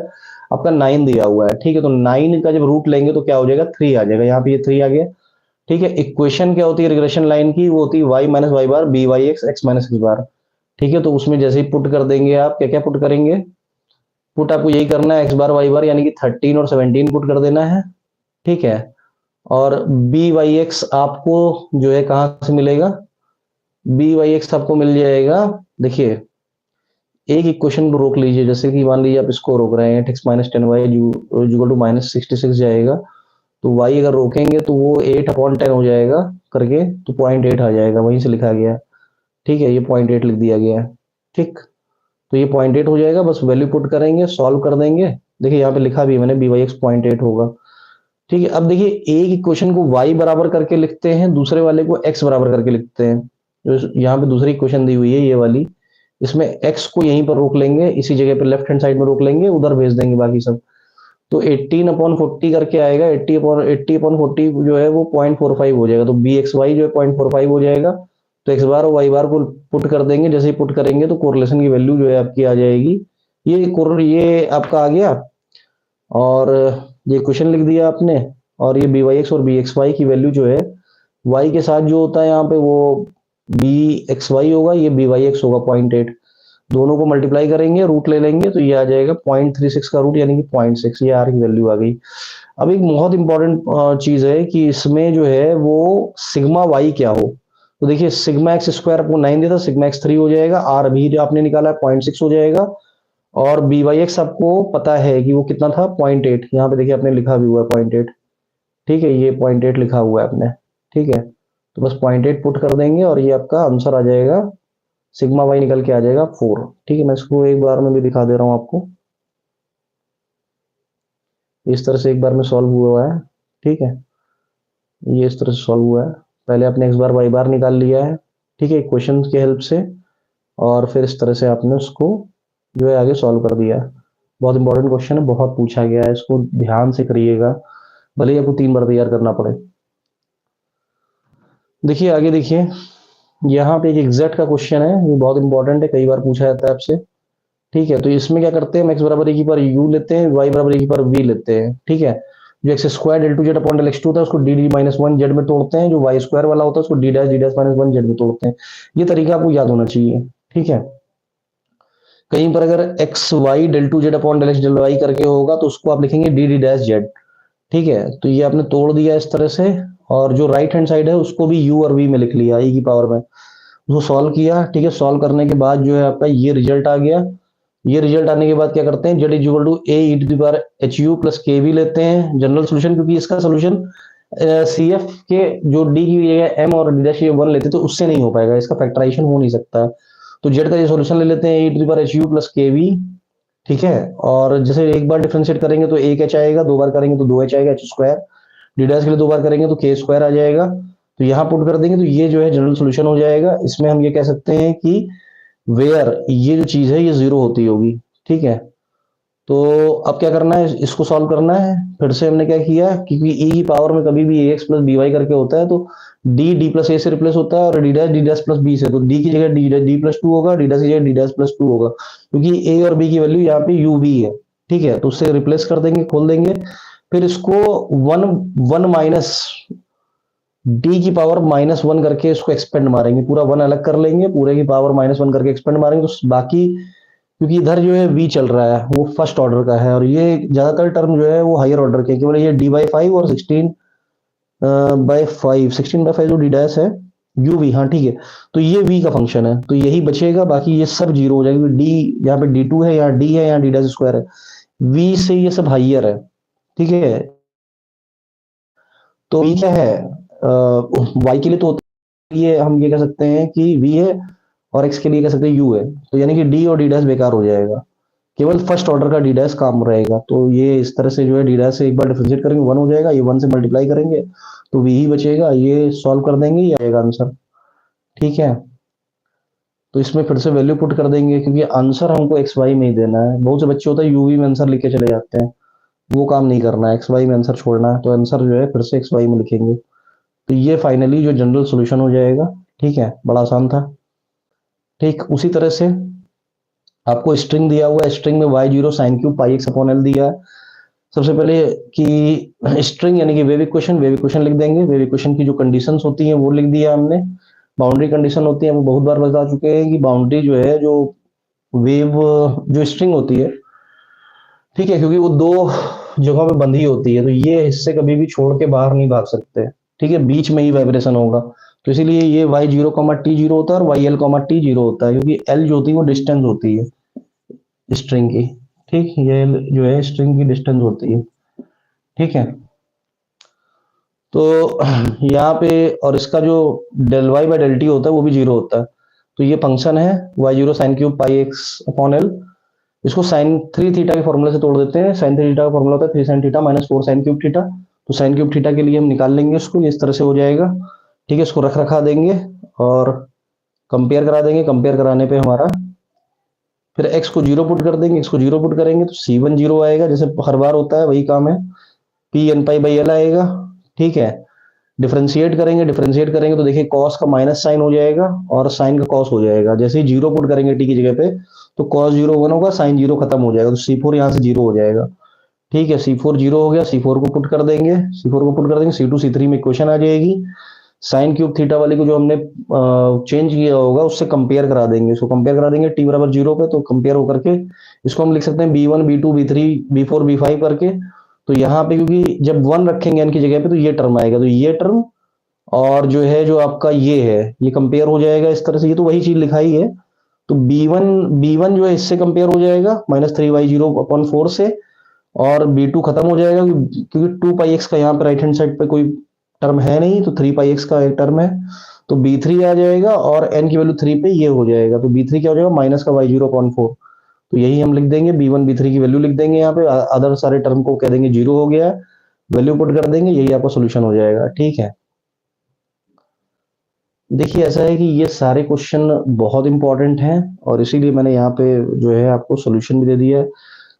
S1: आपका 9 दिया हुआ है। ठीक है, तो 9 का जब रूट लेंगे तो क्या हो जाएगा, 3 आ जाएगा, यहाँ पे ये 3 आ गया। ठीक है, इक्वेशन क्या होती है रिग्रेशन लाइन की, वो होती है y minus y bar b y x x minus x bar. ठीक है, तो उसमें जैसे ही पुट कर देंगे आप, क्या क्या पुट करेंगे, पुट आपको यही करना है, एक्स बार वाई बार यानी कि 13 और 17 पुट कर देना है। ठीक है, और बी वाई एक्स आपको जो है कहाँ से मिलेगा, बी वाई एक्स आपको मिल जाएगा, देखिए एक इक्वेशन को रोक लीजिए, जैसे कि मान लीजिए आप इसको रोक रहे हैं, x minus 10y equal to -66 जाएगा, तो y अगर रोकेंगे तो वो 8/10 हो जाएगा करके, तो 0.8 आ जाएगा, वहीं से लिखा गया। ठीक है, ये 0.8 लिख दिया गया है। ठीक, तो ये 0.8 हो जाएगा, बस वैल्यू पुट करेंगे, सॉल्व कर देंगे, देखिए यहाँ पे लिखा भी मैंने बी वाई एक्स 0.8 होगा। ठीक है, अब देखिए एक इक्वेशन को y बराबर करके लिखते हैं, दूसरे वाले को x बराबर करके लिखते हैं, जो यहाँ पे दूसरी इक्वेशन दी हुई है ये वाली, इसमें x को यहीं पर रोक लेंगे, इसी जगह पे लेफ्ट हैंड साइड में रोक लेंगे, उधर भेज देंगे बाकी सब, तो 18/40 करके आएगा, 80/40 जो है वो 0.45 हो जाएगा, तो bxy जो है 0.45 हो जाएगा, तो एक्स बार और वाई बार को पुट कर देंगे, जैसे ही पुट करेंगे तो कोरिलेशन की वैल्यू जो है आपकी आ जाएगी, ये आपका आ गया। और ये क्वेश्चन लिख दिया आपने, और ये बी वाई एक्स और बी एक्स वाई की वैल्यू जो है वाई के साथ जो होता है यहाँ पे वो बी एक्स वाई होगा, ये बी वाई एक्स होगा 0.8, दोनों को मल्टीप्लाई करेंगे, रूट ले लेंगे तो ये आ जाएगा 0.36 का रूट यानी कि 0.6, ये आर की वैल्यू आ गई। अब एक बहुत इंपॉर्टेंट चीज है कि इसमें जो है वो सिग्मा वाई क्या हो। तो देखिए सिग्मा एक्स स्क्वायर आपको 9 देता, सिग्मा एक्स 3 हो जाएगा, आर अभी जो आपने निकाला है 0.6 हो जाएगा, और बी वाई एक्स आपको पता है कि वो कितना था 0.8, यहाँ पे देखिए आपने लिखा भी हुआ है 0.8, ठीक है, ये 0.8 लिखा हुआ है आपने, ठीक है, तो बस 0.8 पुट कर देंगे और ये आपका आंसर आ जाएगा, सिग्मा वाई निकल के आ जाएगा 4। ठीक है, मैं इसको एक बार में भी दिखा दे रहा हूँ आपको, इस तरह से एक बार में सॉल्व हुआ है। ठीक है, ये इस तरह से सॉल्व हुआ है, पहले आपने एक्स बार वाई बार निकाल लिया है, ठीक है, क्वेश्चन की हेल्प से, और फिर इस तरह से आपने उसको जो है आगे सॉल्व कर दिया। बहुत इंपॉर्टेंट क्वेश्चन है, बहुत पूछा गया है, इसको ध्यान से करिएगा, भले ही आपको 3 बार तैयार करना पड़े। देखिए आगे देखिए, यहाँ पे एक एग्जैक्ट का क्वेश्चन है, ये बहुत इंपॉर्टेंट है, कई बार पूछा जाता है आपसे। ठीक है, तो इसमें क्या करते हैं, हम एक्स बराबर ए की पर यू लेते हैं, वाई बराबर ए की पर वी लेते हैं। ठीक है, जो x square del two z upon del x two होता है उसको d d minus one z में तोड़ते हैं, जो वाई स्क्वायर वाला होता है उसको D dash minus one z में तोड़ते हैं। ये तरीका आपको याद होना चाहिए। ठीक है, कहीं पर अगर x y del two z upon del x del y करके होगा तो उसको आप लिखेंगे डी डी डैश जेड। ठीक है, तो ये आपने तोड़ दिया इस तरह से, और जो राइट हैंड साइड है उसको भी यू और वी में लिख लिया, ई की पावर में, उसको सॉल्व किया। ठीक है, सॉल्व करने के बाद जो है आपका ये रिजल्ट आ गया। ये रिजल्ट आने के बाद क्या करते हैं, z is equal to a e to the power h u plus k v लेते हैं जनरल सोल्यूशन, क्योंकि इसका सोल्यूशन सी एफ के जो डी की जगह एम और डी डैश ये वन लेते तो उससे नहीं हो पाएगा, इसका फैक्टराइजेशन हो नहीं सकता। तो जेड का ये सोल्यूशन ले लेते हैं a to the power h u plus k v. ठीक है, और जैसे एक बार डिफरेंशिएट करेंगे तो एक एच आएगा, दो बार करेंगे तो दो एच आएगा, एच स्क्वायर, डी डैश के लिए दो बार करेंगे तो के स्क्वायर आ जाएगा। तो यहाँ पुट कर देंगे तो ये जो है जनरल सोल्यूशन हो जाएगा। इसमें हम ये कह सकते हैं कि वेयर ये जो चीज है ये जीरो होती होगी। ठीक है, तो अब क्या करना है, इसको सॉल्व करना है। फिर से हमने क्या किया, क्योंकि ई की पावर में कभी भी ए एक्स प्लस बी वाई करके होता है तो डी डी प्लस ए से रिप्लेस होता है, और डी डैश प्लस बी से, तो डी की जगह डी प्लस टू होगा, डी डैश की जगह डी डैश प्लस टू होगा, क्योंकि ए और बी की वैल्यू यहाँ पे यू बी है। ठीक है, तो उससे रिप्लेस कर देंगे, खोल देंगे, फिर इसको वन वन माइनस डी की पावर माइनस वन करके इसको एक्सपेंड मारेंगे, पूरा वन अलग कर लेंगे, पूरे की पावर माइनस वन करके एक्सपेंड मारेंगे, तो बाकी क्योंकि इधर जो है वी चल रहा है वो फर्स्ट ऑर्डर का है, और ये ज्यादातर टर्म जो है वो हायर ऑर्डर के, केवल ये डी बाई फाइव और 16/5 जो डी डैश है यू वी, हाँ ठीक है, तो ये वी का फंक्शन है, तो यही बचेगा, बाकी ये सब जीरो हो जाएगा। डी यहाँ पे डी टू है, यहाँ डी है, यहाँ डी डैश स्क्वायर है, वी से ये सब हाइयर है। ठीक है, तो वी क्या है, वाई के लिए तो ये हम ये कह सकते हैं कि वी है, और एक्स के लिए कह सकते हैं यू है, तो यानी कि डी और डी डैश बेकार हो जाएगा, केवल फर्स्ट ऑर्डर का डी डैश काम रहेगा। तो ये इस तरह से जो है डी डैश से एक बार डिफरेंशिएट करेंगे वन हो जाएगा, ये वन से मल्टीप्लाई करेंगे तो वी ही बचेगा, ये सॉल्व कर देंगे, ये आएगा आंसर। ठीक है, तो इसमें फिर से वैल्यू पुट कर देंगे, क्योंकि आंसर हमको एक्स वाई में ही देना है। बहुत से बच्चे होता है यूवी में आंसर लिख के चले जाते हैं, वो काम नहीं करना है, एक्स वाई में आंसर छोड़ना है, तो आंसर जो है फिर से एक्स वाई में लिखेंगे, तो ये फाइनली जो जनरल सोल्यूशन हो जाएगा। ठीक है, बड़ा आसान था। ठीक उसी तरह से आपको स्ट्रिंग दिया हुआ है, स्ट्रिंग में y zero sine cube pi x upon l दिया है। सबसे पहले कि स्ट्रिंग यानी कि वेव इक्वेशन लिख देंगे, वेव इक्वेशन की जो कंडीशंस होती हैं वो लिख दिया हमने, बाउंड्री कंडीशन होती है, वो बहुत बार बता चुके हैं कि बाउंड्री जो है, जो वेव जो स्ट्रिंग होती है, ठीक है, क्योंकि वो दो जगहों पे बंधी होती है, तो ये हिस्से कभी भी छोड़ के बाहर नहीं भाग सकते। ठीक है, बीच में ही वाइब्रेशन होगा, तो इसीलिए ये y zero comma t zero होता है और y l comma t zero होता है, क्योंकि एल जो होती है वो डिस्टेंस होती है स्ट्रिंग की। ठीक, ये जो है स्ट्रिंग की डिस्टेंस होती है। ठीक है, तो यहाँ पे और इसका जो del y by del t होता है वो भी जीरो होता है, तो ये फंक्शन है y zero sine cube pi x upon l. इसको साइन थ्री थीटा के फॉर्मूले से तोड़ देते हैं, साइन थ्री थीटा का फॉर्मूला होता है three sine theta minus four sine cube theta, तो साइन क्यूब थीटा के लिए हम निकाल लेंगे इसको, इस तरह से हो जाएगा। ठीक है, इसको रख रखा देंगे और कंपेयर करा देंगे, कंपेयर कराने पे हमारा फिर x को जीरो पुट कर देंगे, x को जीरो पुट करेंगे तो C1 जीरो आएगा, जैसे हर बार होता है वही काम है, p n pi by l आएगा। ठीक है, डिफरेंशिएट करेंगे तो देखिए कॉस का माइनस साइन हो जाएगा और साइन का कॉस हो जाएगा। जैसे ही जीरो पुट करेंगे टी की जगह पे तो कॉस जीरो वन होगा, साइन जीरो खत्म हो जाएगा, तो सी फोर यहाँ से जीरो हो जाएगा। ठीक है, सी फोर जीरो हो गया, सी फोर को पुट कर देंगे, सी फोर को पुट कर देंगे, सी टू सी थ्री में इक्वेशन आ जाएगी। साइन क्यूब थीटा वाले को जो हमने चेंज किया होगा उससे कंपेयर करा देंगे, इसको कंपेयर करा देंगे टी बराबर जीरो पे, तो कंपेयर होकर के इसको हम लिख सकते हैं b one b two b three b four b five करके। तो यहाँ पे क्योंकि जब वन रखेंगे एन की जगह पे तो ये टर्म आएगा, तो ये टर्म और जो है जो आपका ये है ये कंपेयर हो जाएगा इस तरह से, ये तो वही चीज लिखाई है। तो बी वन जो है इससे कंपेयर हो जाएगा minus three y zero upon four से, और बी टू खत्म हो जाएगा क्योंकि टू पाई एक्स का यहाँ पे राइट हैंड साइड पे कोई टर्म है नहीं, तो थ्री पाई एक्स का एक टर्म है, तो बी थ्री आ जाएगा और एन की वैल्यू थ्री पे ये हो जाएगा, तो बी थ्री क्या हो जाएगा माइनस का वाई जीरो अपॉन फोर। तो यही हम लिख देंगे बी वन बी थ्री की वैल्यू लिख देंगे यहाँ पे, अदर सारे टर्म को कह देंगे जीरो हो गया, वैल्यू पुट कर देंगे, यही आपका सोल्यूशन हो जाएगा। ठीक है, देखिए ऐसा है कि ये सारे क्वेश्चन बहुत इंपॉर्टेंट हैं और इसीलिए मैंने यहाँ पे जो है आपको सोल्यूशन भी दे दिया है।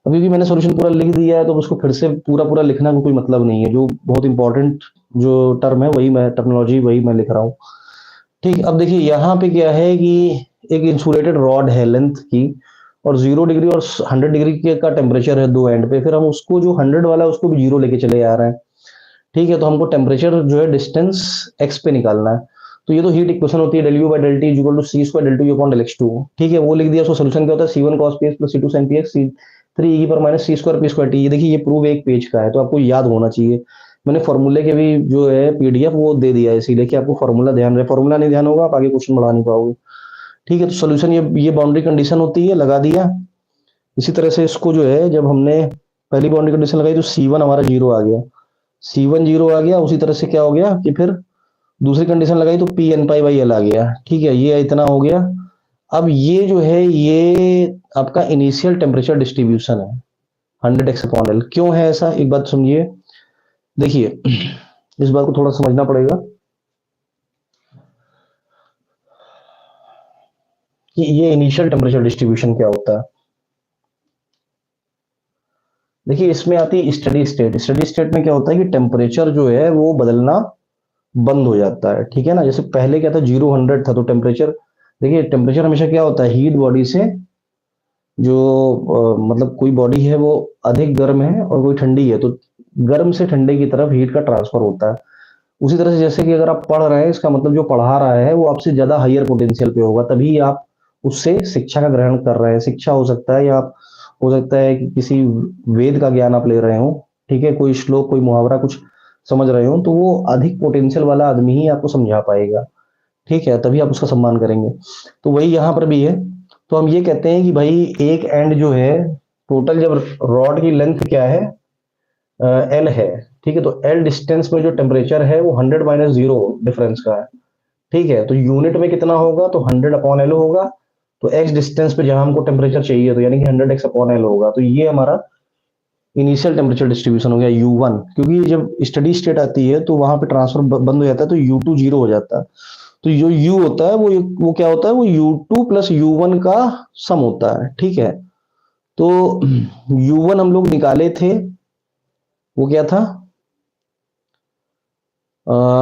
S1: अब क्योंकि मैंने सोल्यूशन पूरा लिख दिया है तो उसको फिर से पूरा पूरा लिखना का कोई मतलब नहीं है, जो बहुत इंपॉर्टेंट जो टर्म है वही मैं टर्मिनोलॉजी वही मैं लिख रहा हूँ। ठीक, अब देखिए यहाँ पे क्या है कि एक इंसुलेटेड रॉड है लेंथ की और 0 डिग्री और 100 डिग्री के का टेम्परेचर है दो एंड पे, फिर हम उसको जो 100 वाला है उसको भी जीरो लेके चले आ रहे हैं। ठीक है, तो हमको टेम्परेचर जो है डिस्टेंस एक्स पे निकालना है। तो ये तो हीट इक्वेशन होती है del u by del t equal to c square del two u upon del x two. ठीक है, वो लिख दिया, उसका सोल्यूशन क्या होता है C one cos p x plus C two sine p x C three e पर minus C square p square t. ये देखिए ये प्रूव एक पेज का है तो आपको याद होना चाहिए। मैंने फॉर्मूले के भी जो है पीडीएफ वो दे दिया है, इसीलिए कि आपको फॉर्मूला ध्यान रहे, फॉर्मूला नहीं ध्यान होगा आप आगे क्वेश्चन बढ़ा नहीं पाओगे। ठीक है, तो सोल्यूशन ये बाउंड्री कंडीशन होती है, लगा दिया। इसी तरह से इसको जो है जब हमने पहली बाउंड्री कंडीशन लगाई तो सी वन हमारा जीरो आ गया, सी वन जीरो आ गया, उसी तरह से क्या हो गया कि फिर दूसरी कंडीशन लगाई तो p n pi by l आ गया। ठीक है, ये इतना हो गया। अब ये जो है ये आपका इनिशियल टेम्परेचर डिस्ट्रीब्यूशन है 100x/L। क्यों है ऐसा, एक बात समझिए, देखिए इस बात को थोड़ा समझना पड़ेगा कि ये इनिशियल टेम्परेचर डिस्ट्रीब्यूशन क्या होता है। देखिए इसमें आती है स्टडी स्टेट। स्टडी स्टेट में क्या होता है कि टेम्परेचर जो है वो बदलना बंद हो जाता है। ठीक है ना, जैसे पहले क्या था 0 100 था तो टेम्परेचर, देखिए टेम्परेचर हमेशा क्या होता है हीट बॉडी से जो मतलब कोई बॉडी है वो अधिक गर्म है और कोई ठंडी है तो गर्म से ठंडे की तरफ हीट का ट्रांसफर होता है। उसी तरह से जैसे कि अगर आप पढ़ रहे हैं इसका मतलब जो पढ़ा रहा है वो आपसे ज्यादा हायर पोटेंशियल पे होगा, तभी आप उससे शिक्षा का ग्रहण कर रहे हैं। शिक्षा हो सकता है या आप हो सकता है कि किसी वेद का ज्ञान आप ले रहे हो, ठीक है, कोई श्लोक कोई मुहावरा कुछ समझ रहे हो, तो वो अधिक पोटेंशियल वाला आदमी ही आपको समझा पाएगा। ठीक है, तभी आप उसका सम्मान करेंगे। तो वही यहाँ पर भी है। तो हम ये कहते हैं कि भाई एक एंड जो है टोटल जब रॉड की लेंथ क्या है एल है, ठीक है, तो एल डिस्टेंस में जो टेम्परेचर है वो 100 - 0 डिफरेंस का है। ठीक है, तो यूनिट में कितना होगा तो 100/L होगा। तो एक्स डिस्टेंस पे जहां हमको टेम्परेचर चाहिए तो यानी कि 100x/L होगा। तो ये हमारा इनिशियल टेम्परेचर डिस्ट्रीब्यूशन हो गया U1, क्योंकि जब स्टडी स्टेट आती है तो वहां पे ट्रांसफर बंद हो जाता है तो U2 जीरो हो जाता है। तो जो U होता है वो क्या होता है वो U2 प्लस U1 का सम होता है। ठीक है, तो U1 हम लोग निकाले थे, वो क्या था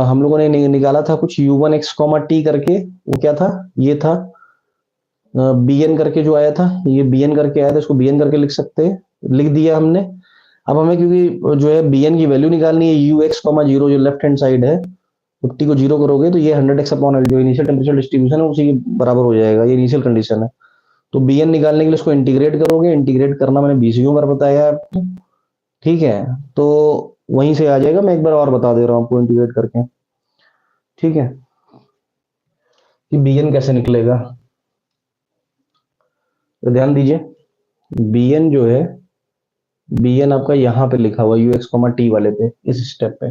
S1: हम लोगों ने निकाला था कुछ U1x, T करके, वो क्या था ये था BN करके जो आया था, ये BN करके आया था, इसको BN करके लिख सकते हैं, लिख दिया हमने। अब हमें क्योंकि जो है BN की वैल्यू निकालनी है UX, 0 जो लेफ्ट हैंड साइड है 50 को जीरो करोगे तो ये 100x/L जो इनिशियल टेम्परेचर डिस्ट्रीब्यूशन है उसी के बराबर हो जाएगा, ये इनिशियल कंडीशन है। तो BN निकालने के लिए इसको इंटीग्रेट करोगे, इंटीग्रेट करना मैंने 20 बार बताया है आपको। ठीक है, तो वहीं से आ जाएगा, मैं एक बार और बता दे रहा हूँ आपको इंटीग्रेट करके। ठीक है, कि BN कैसे निकलेगा, तो ध्यान दीजिए BN जो है BN आपका यहाँ पे लिखा हुआ UX, T वाले पे इस स्टेप पे।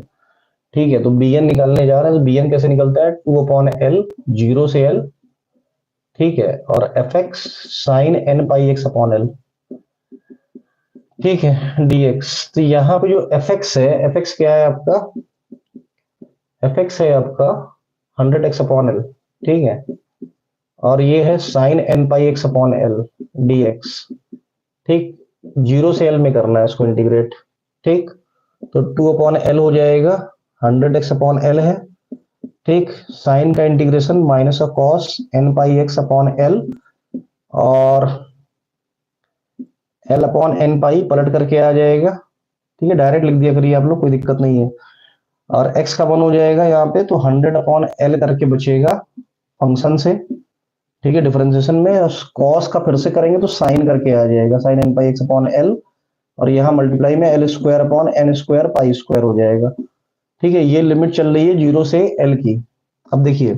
S1: ठीक है, तो BN निकालने जा रहे हैं तो BN कैसे निकलता है 2/L 0 से L। ठीक है, और fx साइन n पाई x/L। ठीक है, dx। तो यहाँ पे जो fx है, fx क्या है आपका, fx है आपका 100x/L। ठीक है, और ये है साइन n पाई x/L dx। ठीक, 0 से L में करना है इसको इंटीग्रेट। ठीक, तो 2/L हो जाएगा 100x अपॉन एल है, ठीक। साइन का इंटीग्रेशन माइनस का cos N pi x upon l, और एल अपॉन एन पाई पलट करके आ जाएगा, ठीक है। डायरेक्ट लिख दिया करिए आप लोग, कोई दिक्कत नहीं है। और x का 1 हो जाएगा यहाँ पे, तो 100 अपॉन एल करके बचेगा फंक्शन से, ठीक है, डिफरेंशिएशन में। कॉस का फिर से करेंगे तो साइन करके आ जाएगा, sine n pi x upon l, और यहाँ मल्टीप्लाई में l square upon n square pi square हो जाएगा, ठीक है। ये लिमिट चल रही है 0 से एल की। अब देखिए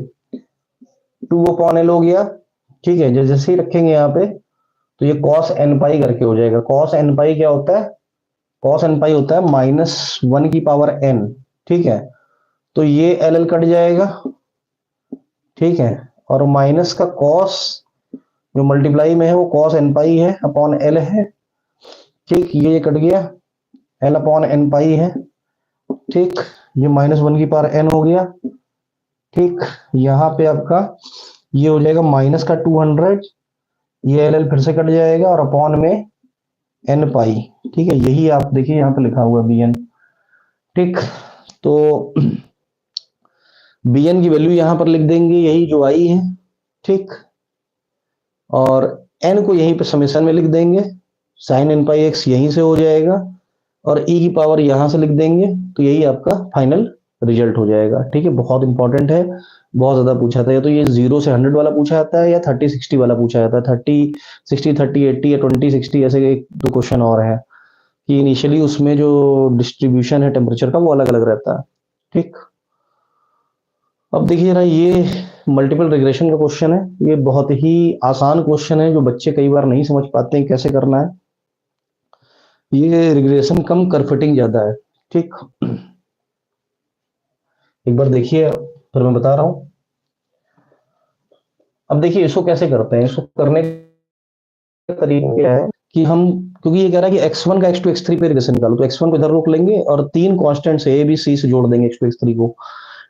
S1: 2 अपॉन एल हो गया, ठीक है। जैसे ही रखेंगे यहाँ पे तो ये कॉस एन पाई करके हो जाएगा। कॉस एन पाई क्या होता है? कॉस एन पाई होता है -1 की पावर एन, ठीक है। तो ये एल एल कट जाएगा, ठीक है। और माइनस का कॉस जो मल्टीप्लाई में है वो कॉस एन पाई है अपॉन एल है, ठीक। ये कट गया, एल अपॉन एन पाई है, ठीक। ये -1 की पावर एन हो गया, ठीक। यहाँ पे आपका ये हो जाएगा माइनस का 200, ये एल एल फिर से कट जाएगा, और अपॉन में एन पाई, ठीक है। यही आप देखिए यहाँ पे लिखा हुआ बी एन, ठीक। तो बी एन की वैल्यू यहाँ पर लिख देंगे, यही जो आई है, ठीक। और एन को यहीं पे समेशन में लिख देंगे, साइन एन पाई एक्स यहीं से हो जाएगा, और ई की पावर यहां से लिख देंगे, तो यही आपका फाइनल रिजल्ट हो जाएगा, ठीक है। बहुत इंपॉर्टेंट है, बहुत ज्यादा पूछा था। या तो ये 0 से 100 वाला पूछा जाता है, या 30-60 वाला पूछा जाता है। 30-60, 30-80 या 20-60 ऐसे एक दो क्वेश्चन और है कि इनिशियली उसमें जो डिस्ट्रीब्यूशन है टेम्परेचर का वो अलग अलग रहता है, ठीक। अब देखिए ना, ये मल्टीपल रिग्रेशन का क्वेश्चन है। ये बहुत ही आसान क्वेश्चन है, जो बच्चे कई बार नहीं समझ पाते हैं कैसे करना है। ये रिग्रेशन कम कर फिटिंग ज्यादा है, ठीक। एक बार देखिए, फिर मैं बता रहा हूं। अब देखिए इसको कैसे करते हैं। इसको करने का तरीका क्या है कि हम, क्योंकि ये कह रहा है कि x1 का x2 x3 पे रिग्रेशन निकालो, तो x1 को इधर रोक लेंगे और 3 कांस्टेंट से a b c से जोड़ देंगे x2 x3 को,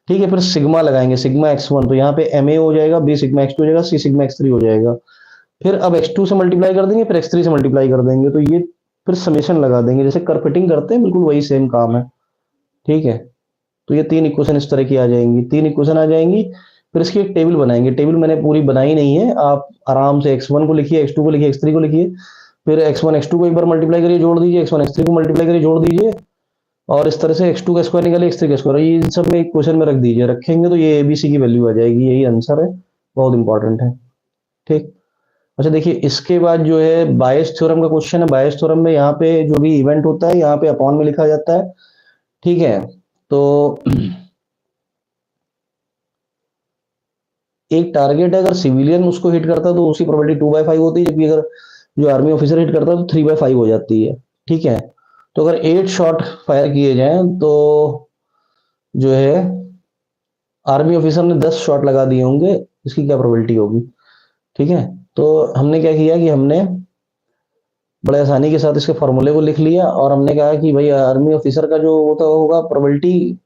S1: ठीक है। फिर सिग्मा लगाएंगे, सिग्मा x1, तो यहाँ पे ma हो जाएगा, b सिग्मा x2 हो जाएगा, c सिग्मा x3 हो जाएगा। फिर अब x2 से मल्टीप्लाई कर देंगे, फिर x3 से मल्टीप्लाई कर देंगे, तो ये फिर समेशन लगा देंगे, जैसे कर फिटिंग करते हैं, बिल्कुल वही सेम काम है, ठीक है। तो ये 3 इक्वेशन इस तरह की आ जाएंगी, 3 इक्वेशन आ जाएंगी। फिर इसकी एक टेबल बनाएंगे। टेबल मैंने पूरी बनाई नहीं है, आप आराम से x1 को लिखिए, x2 को लिखिए, x3 को लिखिए, फिर x1 x2 को एक बार मल्टीप्लाई करिए, जोड़ दीजिए, x1 x3 को मल्टीप्लाई करिए, जोड़ दीजिए, और इस तरह से x2 का स्क्वायर निकालिए, x3 का स्क्वायर, ये इन सब में एक क्वेश्चन में रख दीजिए। रखेंगे तो ये एबीसी की वैल्यू आ जाएगी, यही आंसर है। बहुत इंपॉर्टेंट है, ठीक। अच्छा देखिए, इसके बाद जो है बायस थ्योरम का क्वेश्चन है। बायस थ्योरम में यहाँ पे जो भी इवेंट होता है यहाँ पे अपॉन में लिखा जाता है, ठीक है। तो एक टारगेट है, अगर सिविलियन उसको हिट करता है तो उसकी प्रोबेबिलिटी 2/5 होती है, जबकि अगर जो आर्मी ऑफिसर हिट करता है तो 3/5 हो जाती है, ठीक है। तो अगर 8 शॉट फायर किए जाएं तो जो है आर्मी ऑफिसर ने 10 शॉट लगा दिए होंगे, इसकी क्या प्रोबेबिलिटी होगी, ठीक है। तो हमने क्या किया कि हमने बड़े आसानी के साथ इसके फॉर्मूले को लिख लिया, और हमने कहा कि भाई आर्मी ऑफिसर का जो होता होगा प्रोबेबिलिटी,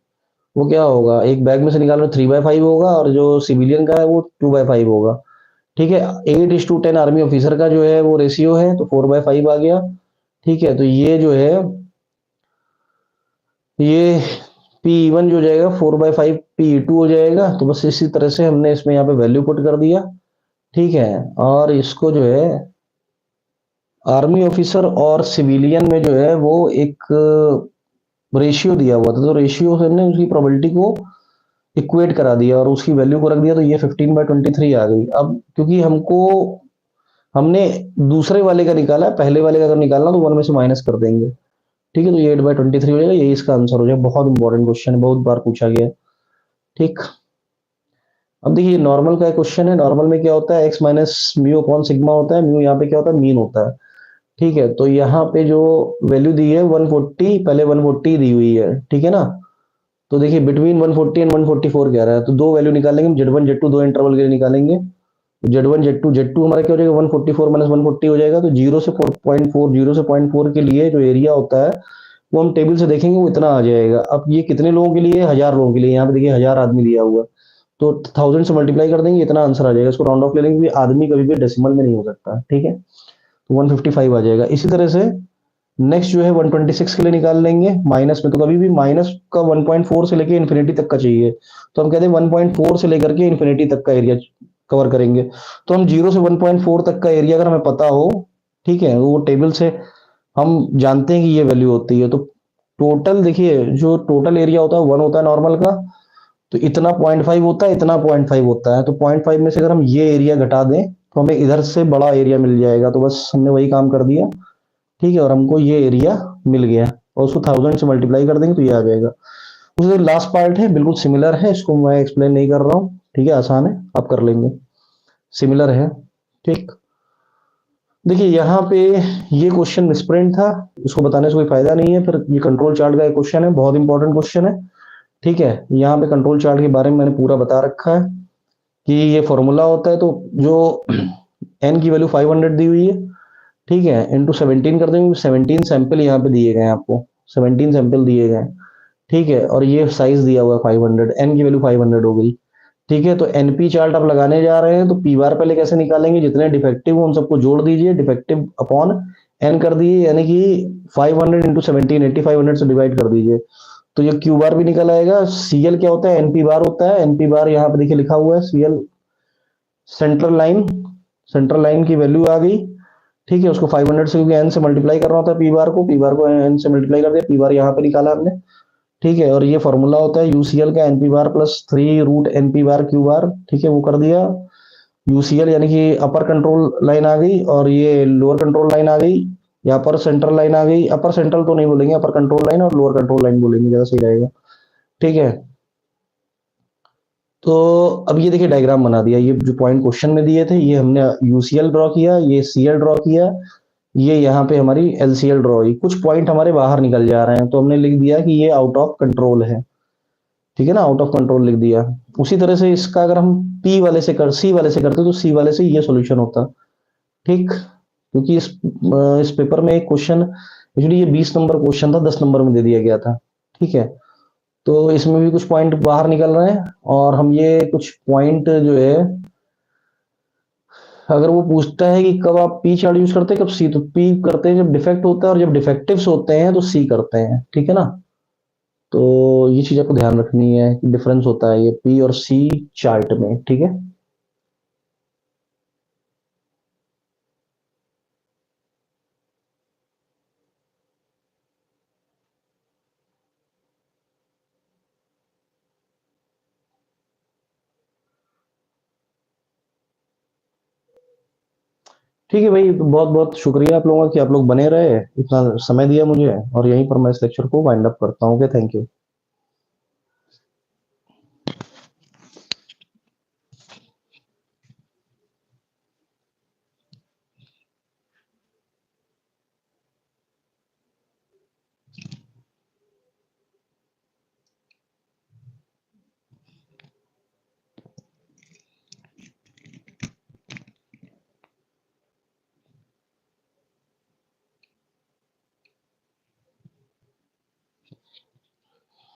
S1: वो क्या होगा, एक बैग में से निकाल लो 3/5 होगा, और जो सिविलियन का है वो 2/5 होगा, ठीक है। 8:10 आर्मी ऑफिसर का जो है वो रेशियो है, तो 4/5 आ गया, ठीक है। तो ये जो है ये P1 जो हो जाएगा 4/5 P2 हो जाएगा। तो बस इसी तरह से हमने इसमें यहाँ पे वैल्यू पुट कर दिया, ठीक है। और इसको जो है आर्मी ऑफिसर और सिविलियन में जो है वो एक रेशियो दिया हुआ था, तो रेशियो से हमने उसकी प्रोबेबिलिटी को इक्वेट करा दिया और उसकी वैल्यू को रख दिया, तो ये 15/23 आ गई। अब क्योंकि हमने दूसरे वाले का निकाला, पहले वाले का अगर निकालना तो 1 में से माइनस कर देंगे, ठीक है। तो ये 8/23 हो जाएगा, यही इसका आंसर हो जाएगा। बहुत इंपॉर्टेंट क्वेश्चन है, बहुत बार पूछा गया है, ठीक। अब देखिए नॉर्मल का क्वेश्चन है। नॉर्मल में क्या होता है, x minus mu upon sigma होता है। म्यू यहाँ पे क्या होता है, मीन होता है, ठीक है। तो यहाँ पे जो वैल्यू दी है 140, पहले 140 दी हुई है, ठीक है ना। तो देखिए बिटवीन 140 एंड 144 कह रहा है, तो दो वैल्यू निकालेंगे, Z1 Z2 दो इंटरवल के लिए निकालेंगे। Z1 Z2 Z2 हमारा क्या हो जाएगा, 144 माइनस 140 हो जाएगा। तो 0 से 4.4, 0 से 0.4 के लिए जो एरिया होता है वो हम टेबल से देखेंगे, वो इतना आ जाएगा। अब ये कितने लोगों के लिए, 1000 लोगों के लिए। यहाँ पे देखिए 1000 आदमी दिया हुआ है, तो 1000 से मल्टीप्लाई कर देंगे, इतना आंसर आ जाएगा। इसको राउंड ऑफ ले लेंगे, आदमी कभी भी डेसिमल में नहीं हो सकता, ठीक है। तो 155 आ जाएगा। इसी तरह से नेक्स्ट जो है 126 के लिए निकाल लेंगे माइनस में, तो कभी भी माइनस का 1.4 से लेके इन्फिनिटी तक का चाहिए, तो हम कहते हैं 1.4 से लेकर के इन्फिनिटी तक का एरिया कवर करेंगे। तो हम 0 से 1.4 तक का एरिया अगर हमें पता हो, ठीक है, वो टेबल से हम जानते हैं कि ये वैल्यू होती है। तो टोटल देखिए, जो टोटल एरिया होता है 1 होता है नॉर्मल का, तो इतना 0.5 होता है, इतना 0.5 होता है, तो 0.5 में से अगर हम ये एरिया घटा दें तो हमें इधर से बड़ा एरिया मिल जाएगा। तो बस हमने वही काम कर दिया, ठीक है, और हमको ये एरिया मिल गया, और उसको 1000 से मल्टीप्लाई कर देंगे तो ये आ जाएगा। उसके लास्ट पार्ट है, बिल्कुल सिमिलर है, इसको मैं एक्सप्लेन नहीं कर रहा हूँ, ठीक है, आसान है, आप कर लेंगे, सिमिलर है, ठीक। देखिए यहाँ पे ये क्वेश्चन मिसप्रिंट था, इसको बताने से कोई फायदा नहीं है। फिर ये कंट्रोल चार्ट का एक क्वेश्चन है, बहुत इंपॉर्टेंट क्वेश्चन है, ठीक है। यहाँ पे कंट्रोल चार्ट के बारे में मैंने पूरा बता रखा है कि ये फॉर्मूला होता है, तो जो एन की वैल्यू 500 दी हुई है, ठीक है, इंटू 17 कर देंगे, 17 सैंपल यहाँ पे दिए गए हैं आपको, 17 सैंपल दिए गए हैं, ठीक है, और ये साइज दिया हुआ है 500, एन की वैल्यू 500 हो गई, ठीक है। तो एनपी चार्ट आप लगाने जा रहे हैं, तो पी बार पहले कैसे निकालेंगे, जितने डिफेक्टिव हो उन सबको जोड़ दीजिए, डिफेक्टिव अपॉन एन कर दिए, यानी कि 500 इंटू 17, 8500 से डिवाइड कर दीजिए, तो ये क्यू बार भी निकल आएगा। सीएल क्या होता है, एनपी बार होता है, एनपी बार यहाँ पे देखिए लिखा हुआ है, CL central line, central line की वैल्यू आ गई, ठीक है। उसको 500 से, क्योंकि एन से मल्टीप्लाई करना होता है पी बार को एन से मल्टीप्लाई कर दिया, पी बार यहाँ पे निकाला हमने, ठीक है। और ये फॉर्मूला होता है यूसीएल का, एनपी बार प्लस 3 रूट एनपी बार क्यू बार, ठीक है, वो कर दिया। यूसीएल यानी कि अपर कंट्रोल लाइन आ गई, और ये लोअर कंट्रोल लाइन आ गई, यहाँ पर सेंट्रल लाइन आ गई, अपर सेंट्रल तो नहीं बोलेंगे, अपर कंट्रोल लाइन और लोअर कंट्रोल लाइन बोलेंगे, ज्यादा सही रहेगा, ठीक है। तो अब ये देखिए डायग्राम बना दिया, ये जो पॉइंट क्वेश्चन में दिए थे, ये हमने यूसीएल ड्रॉ किया, ये सीएल ड्रॉ किया, ये यहाँ पे हमारी एलसीएल ड्रॉ हुई, कुछ पॉइंट हमारे बाहर निकल जा रहे हैं, तो हमने लिख दिया कि ये आउट ऑफ कंट्रोल है, ठीक है ना, आउट ऑफ कंट्रोल लिख दिया। उसी तरह से इसका अगर हम पी वाले से कर सी वाले से करते तो सी वाले से ये सॉल्यूशन होता, ठीक। क्योंकि इस पेपर में एक क्वेश्चन, एक्चुअली ये 20 नंबर क्वेश्चन था, 10 नंबर में दे दिया गया था, ठीक है। तो इसमें भी कुछ पॉइंट बाहर निकल रहे हैं, और हम ये कुछ पॉइंट जो है, अगर वो पूछता है कि कब आप पी चार्ट यूज करते हैं, कब सी, तो पी करते हैं जब डिफेक्ट होता है, और जब डिफेक्टिव्स होते हैं तो सी करते हैं, ठीक है ना। तो ये चीज आपको ध्यान रखनी है कि डिफरेंस होता है ये पी और सी चार्ट में, ठीक है। ठीक है भाई, तो बहुत बहुत शुक्रिया आप लोगों का कि आप लोग बने रहे, इतना समय दिया मुझे, और यहीं पर मैं इस लेक्चर को वाइंड अप करता हूँ। Okay, thank you.